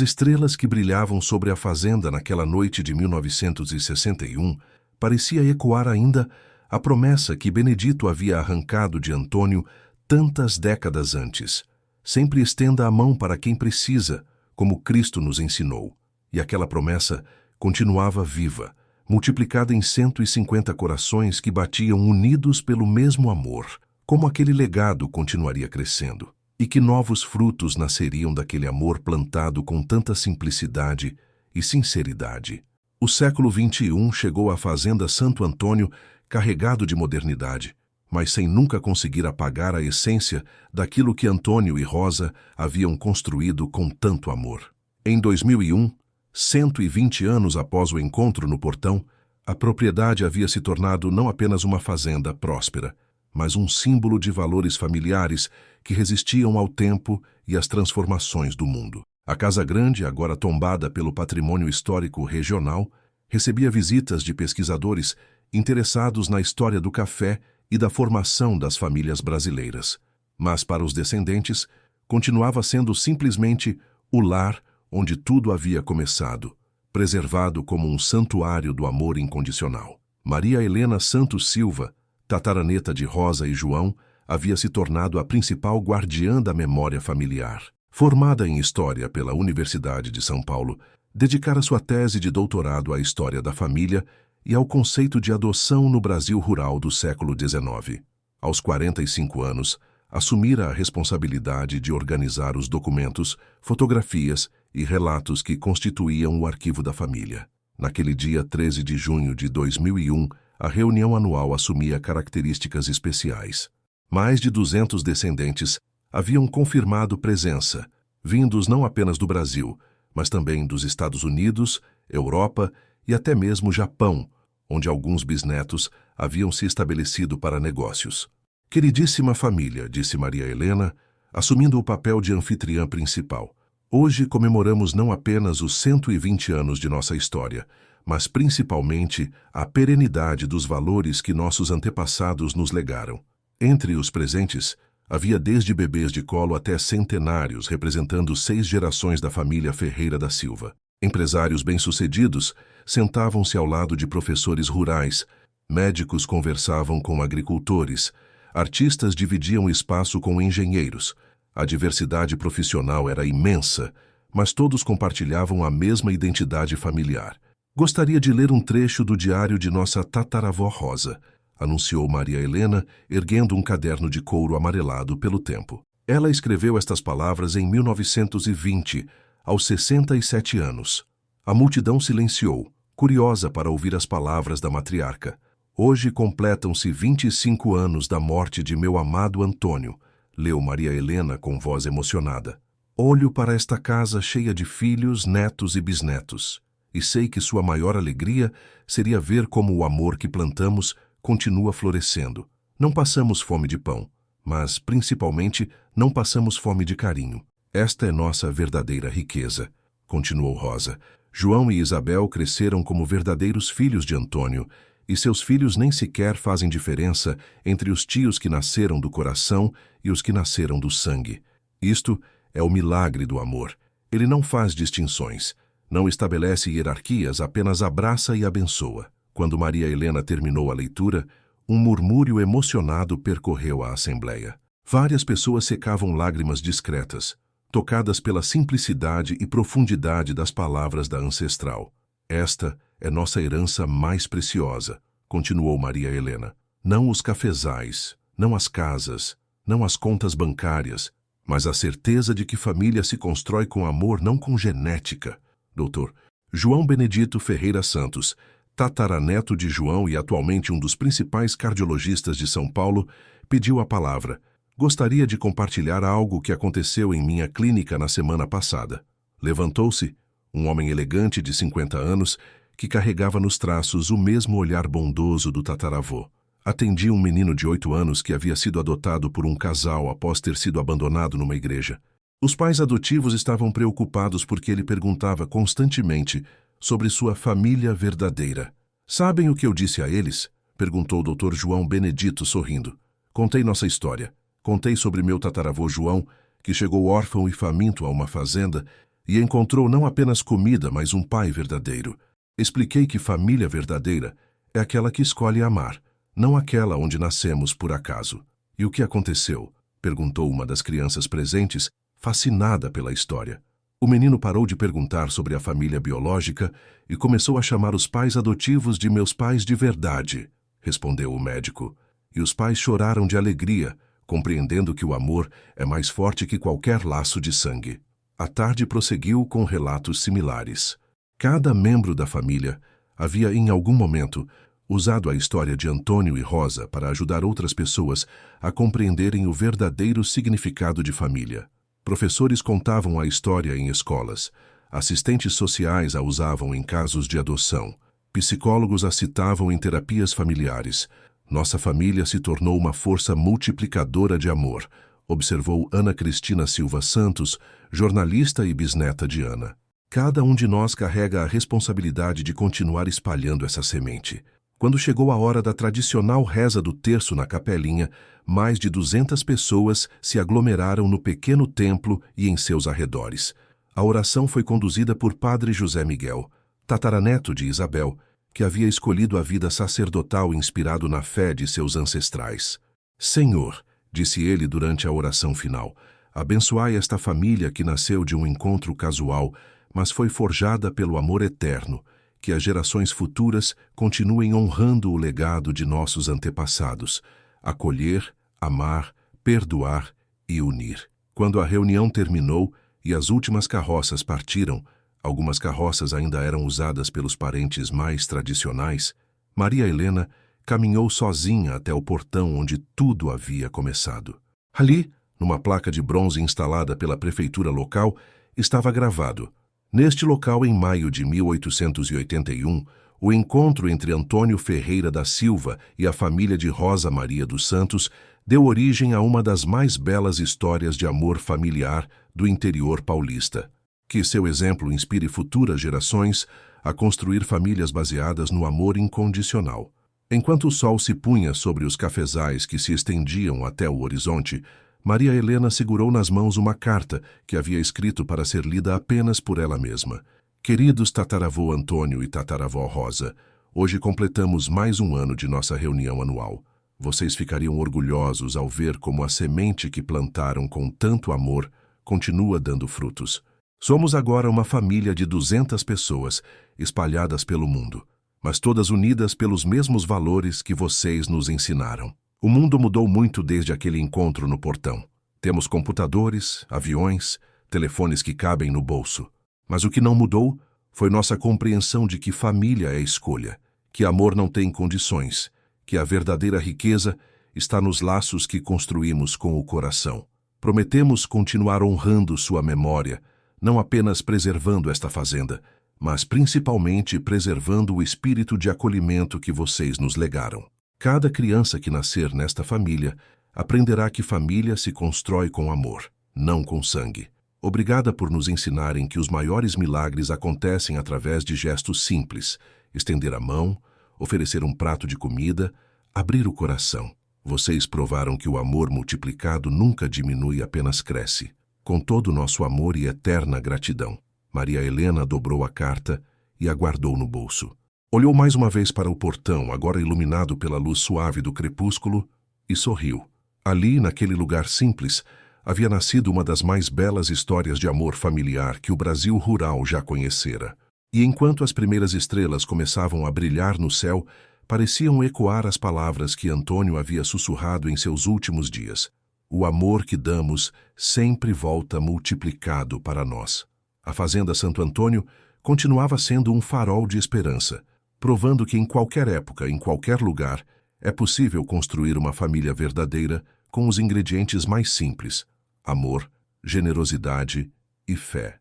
estrelas que brilhavam sobre a fazenda naquela noite de 1961, parecia ecoar ainda a promessa que Benedito havia arrancado de Antônio tantas décadas antes. Sempre estenda a mão para quem precisa, como Cristo nos ensinou. E aquela promessa continuava viva, multiplicada em 150 corações que batiam unidos pelo mesmo amor. Como aquele legado continuaria crescendo, e que novos frutos nasceriam daquele amor plantado com tanta simplicidade e sinceridade. O século XXI chegou à Fazenda Santo Antônio carregado de modernidade, mas sem nunca conseguir apagar a essência daquilo que Antônio e Rosa haviam construído com tanto amor. Em 2001, 120 anos após o encontro no portão, a propriedade havia se tornado não apenas uma fazenda próspera, mas um símbolo de valores familiares que resistiam ao tempo e às transformações do mundo. A Casa Grande, agora tombada pelo patrimônio histórico regional, recebia visitas de pesquisadores interessados na história do café e da formação das famílias brasileiras. Mas para os descendentes, continuava sendo simplesmente o lar onde tudo havia começado, preservado como um santuário do amor incondicional. Maria Helena Santos Silva, tataraneta de Rosa e João, havia se tornado a principal guardiã da memória familiar. Formada em História pela Universidade de São Paulo, dedicara sua tese de doutorado à história da família e ao conceito de adoção no Brasil rural do século XIX. Aos 45 anos, assumira a responsabilidade de organizar os documentos, fotografias e relatos que constituíam o arquivo da família. Naquele dia 13 de junho de 2001, a reunião anual assumia características especiais. Mais de 200 descendentes haviam confirmado presença, vindos não apenas do Brasil, mas também dos Estados Unidos, Europa e até mesmo Japão, onde alguns bisnetos haviam se estabelecido para negócios. Queridíssima família, disse Maria Helena, assumindo o papel de anfitriã principal. Hoje comemoramos não apenas os 120 anos de nossa história, mas principalmente a perenidade dos valores que nossos antepassados nos legaram. Entre os presentes, havia desde bebês de colo até centenários, representando 6 gerações da família Ferreira da Silva. Empresários bem-sucedidos sentavam-se ao lado de professores rurais, médicos conversavam com agricultores, artistas dividiam o espaço com engenheiros. A diversidade profissional era imensa, mas todos compartilhavam a mesma identidade familiar. Gostaria de ler um trecho do diário de nossa tataravó Rosa, anunciou Maria Helena, erguendo um caderno de couro amarelado pelo tempo. Ela escreveu estas palavras em 1920, aos 67 anos. A multidão silenciou, curiosa para ouvir as palavras da matriarca. Hoje completam-se 25 anos da morte de meu amado Antônio, leu Maria Helena com voz emocionada. Olho para esta casa cheia de filhos, netos e bisnetos, e sei que sua maior alegria seria ver como o amor que plantamos continua florescendo. Não passamos fome de pão, mas, principalmente, não passamos fome de carinho. Esta é nossa verdadeira riqueza, continuou Rosa. João e Isabel cresceram como verdadeiros filhos de Antônio, e seus filhos nem sequer fazem diferença entre os tios que nasceram do coração e os que nasceram do sangue. Isto é o milagre do amor. Ele não faz distinções, não estabelece hierarquias, apenas abraça e abençoa. Quando Maria Helena terminou a leitura, um murmúrio emocionado percorreu a assembleia. Várias pessoas secavam lágrimas discretas, tocadas pela simplicidade e profundidade das palavras da ancestral. Esta é nossa herança mais preciosa, continuou Maria Helena. Não os cafezais, não as casas, não as contas bancárias, mas a certeza de que família se constrói com amor, não com genética. Dr. João Benedito Ferreira Santos, tataraneto de João e atualmente um dos principais cardiologistas de São Paulo, pediu a palavra. Gostaria de compartilhar algo que aconteceu em minha clínica na semana passada. Levantou-se um homem elegante de 50 anos que carregava nos traços o mesmo olhar bondoso do tataravô. Atendia um menino de 8 anos que havia sido adotado por um casal após ter sido abandonado numa igreja. Os pais adotivos estavam preocupados porque ele perguntava constantemente sobre sua família verdadeira. Sabem o que eu disse a eles? Perguntou o Dr. João Benedito sorrindo. Contei nossa história. Contei sobre meu tataravô João, que chegou órfão e faminto a uma fazenda e encontrou não apenas comida, mas um pai verdadeiro. Expliquei que família verdadeira é aquela que escolhe amar, não aquela onde nascemos por acaso. E o que aconteceu? Perguntou uma das crianças presentes, fascinada pela história. O menino parou de perguntar sobre a família biológica e começou a chamar os pais adotivos de meus pais de verdade, respondeu o médico. E os pais choraram de alegria, compreendendo que o amor é mais forte que qualquer laço de sangue. A tarde prosseguiu com relatos similares. Cada membro da família havia, em algum momento, usado a história de Antônio e Rosa para ajudar outras pessoas a compreenderem o verdadeiro significado de família. Professores contavam a história em escolas, assistentes sociais a usavam em casos de adoção, psicólogos a citavam em terapias familiares. Nossa família se tornou uma força multiplicadora de amor, observou Ana Cristina Silva Santos, jornalista e bisneta de Ana. Cada um de nós carrega a responsabilidade de continuar espalhando essa semente. Quando chegou a hora da tradicional reza do terço na capelinha, mais de 200 pessoas se aglomeraram no pequeno templo e em seus arredores. A oração foi conduzida por Padre José Miguel, tataraneto de Isabel, que havia escolhido a vida sacerdotal inspirado na fé de seus ancestrais. Senhor, disse ele durante a oração final, abençoai esta família que nasceu de um encontro casual, mas foi forjada pelo amor eterno, que as gerações futuras continuem honrando o legado de nossos antepassados, acolher, amar, perdoar e unir. Quando a reunião terminou e as últimas carroças partiram, algumas carroças ainda eram usadas pelos parentes mais tradicionais, Maria Helena caminhou sozinha até o portão onde tudo havia começado. Ali, numa placa de bronze instalada pela prefeitura local, estava gravado: neste local, em maio de 1881, o encontro entre Antônio Ferreira da Silva e a família de Rosa Maria dos Santos deu origem a uma das mais belas histórias de amor familiar do interior paulista. Que seu exemplo inspire futuras gerações a construir famílias baseadas no amor incondicional. Enquanto o sol se punha sobre os cafezais que se estendiam até o horizonte, Maria Helena segurou nas mãos uma carta que havia escrito para ser lida apenas por ela mesma. Queridos tataravô Antônio e tataravó Rosa, hoje completamos mais um ano de nossa reunião anual. Vocês ficariam orgulhosos ao ver como a semente que plantaram com tanto amor continua dando frutos. Somos agora uma família de 200 pessoas, espalhadas pelo mundo, mas todas unidas pelos mesmos valores que vocês nos ensinaram. O mundo mudou muito desde aquele encontro no portão. Temos computadores, aviões, telefones que cabem no bolso. Mas o que não mudou foi nossa compreensão de que família é escolha, que amor não tem condições, que a verdadeira riqueza está nos laços que construímos com o coração. Prometemos continuar honrando sua memória, não apenas preservando esta fazenda, mas principalmente preservando o espírito de acolhimento que vocês nos legaram. Cada criança que nascer nesta família aprenderá que família se constrói com amor, não com sangue. Obrigada por nos ensinarem que os maiores milagres acontecem através de gestos simples: estender a mão, oferecer um prato de comida, abrir o coração. Vocês provaram que o amor multiplicado nunca diminui, apenas cresce. Com todo o nosso amor e eterna gratidão. Maria Helena dobrou a carta e a guardou no bolso. Olhou mais uma vez para o portão, agora iluminado pela luz suave do crepúsculo, e sorriu. Ali, naquele lugar simples, havia nascido uma das mais belas histórias de amor familiar que o Brasil rural já conhecera. E enquanto as primeiras estrelas começavam a brilhar no céu, pareciam ecoar as palavras que Antônio havia sussurrado em seus últimos dias. O amor que damos sempre volta multiplicado para nós. A Fazenda Santo Antônio continuava sendo um farol de esperança, provando que em qualquer época, em qualquer lugar, é possível construir uma família verdadeira com os ingredientes mais simples: amor, generosidade e fé.